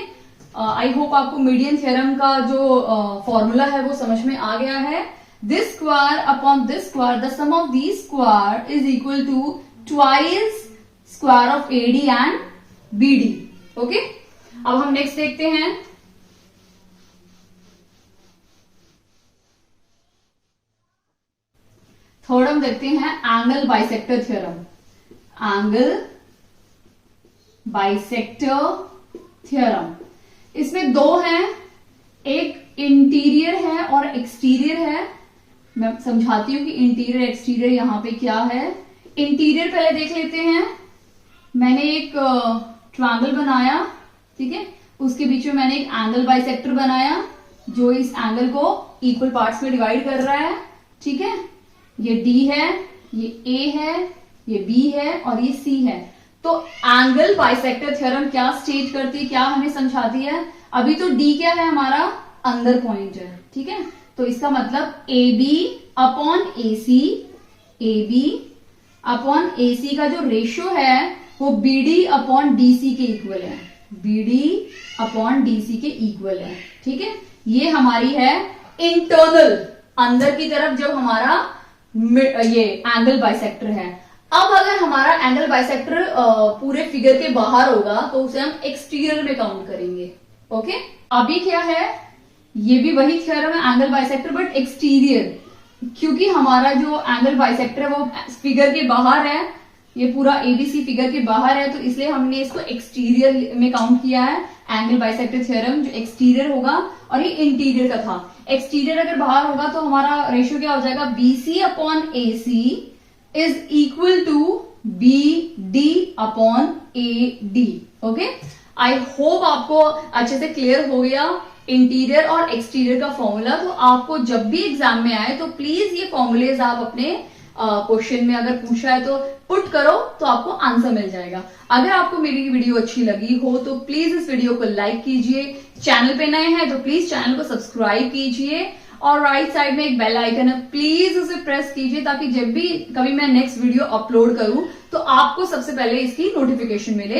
आई होप आपको मीडियन थ्योरम का जो फॉर्मूला है वो समझ में आ गया है। This square upon this square, the sum of this square is equal to twice square of AD and BD। Okay, अब हम नेक्स्ट देखते हैं। थर्ड हम देखते हैं angle bisector theorem. Angle bisector theorem, इसमें दो हैं, एक इंटीरियर है और एक्सटीरियर है। मैं समझाती हूं कि इंटीरियर एक्सटीरियर यहां पे क्या है। इंटीरियर पहले देख लेते हैं। मैंने एक ट्रायंगल बनाया, ठीक है, उसके बीच में मैंने एक एंगल बाइसेक्टर बनाया जो इस एंगल को इक्वल पार्ट्स में डिवाइड कर रहा है। ठीक है, ये D है, ये A है, ये B है और ये C है। तो एंगल बाइसेक्टर थ्योरम क्या स्टेट करती है, क्या हमें समझाती है। अभी तो D क्या है, हमारा अंदर पॉइंट है। ठीक है, तो इसका मतलब AB upon AC, AB upon AC का जो रेशियो है वो BD अपॉन DC के इक्वल है, BD अपॉन DC के इक्वल है। ठीक है, ये हमारी है इंटरनल, अंदर की तरफ जब हमारा ये एंगल बाइसेक्टर है। अब अगर हमारा एंगल बाइसेक्टर पूरे फिगर के बाहर होगा तो उसे हम एक्सटीरियर में काउंट करेंगे। ओके, अभी क्या है, ये भी वही थ्योरम है एंगल बाइसेक्टर बट एक्सटीरियर, क्योंकि हमारा जो एंगल बाइसेक्टर है वो फिगर के बाहर है, ये पूरा ABC फिगर के बाहर है, तो इसलिए हमने इसको एक्सटीरियर में काउंट किया है। एंगल बाइसेक्टर थ्योरम जो एक्सटीरियर होगा और ये इंटीरियर का था। एक्सटीरियर अगर बाहर होगा तो हमारा रेशियो क्या हो जाएगा, BC upon AC is equal to BD upon AD। Okay, I hope आपको अच्छे से क्लियर हो गया इंटीरियर और एक्सटीरियर का फॉर्मूला। तो आपको जब भी एग्जाम में आए तो प्लीज ये फॉर्मूलेज आप अपने क्वेश्चन में अगर पूछा है तो पुट करो, तो आपको आंसर मिल जाएगा। अगर आपको मेरी वीडियो अच्छी लगी हो तो प्लीज इस वीडियो को लाइक कीजिए, चैनल पे नए हैं तो प्लीज चैनल को सब्सक्राइब कीजिए और राइट साइड में एक बेल आइकन है, प्लीज उसे प्रेस कीजिए ताकि जब भी कभी मैं नेक्स्ट वीडियो अपलोड करूं तो आपको सबसे पहले इसकी नोटिफिकेशन मिले।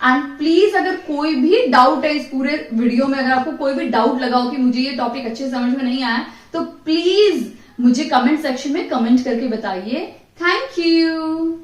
एंड प्लीज अगर कोई भी डाउट है इस पूरे वीडियो में, अगर आपको कोई भी डाउट लगा हो कि मुझे ये टॉपिक अच्छे समझ में नहीं आया, तो प्लीज मुझे कमेंट सेक्शन में कमेंट करके बताइए। Thank you.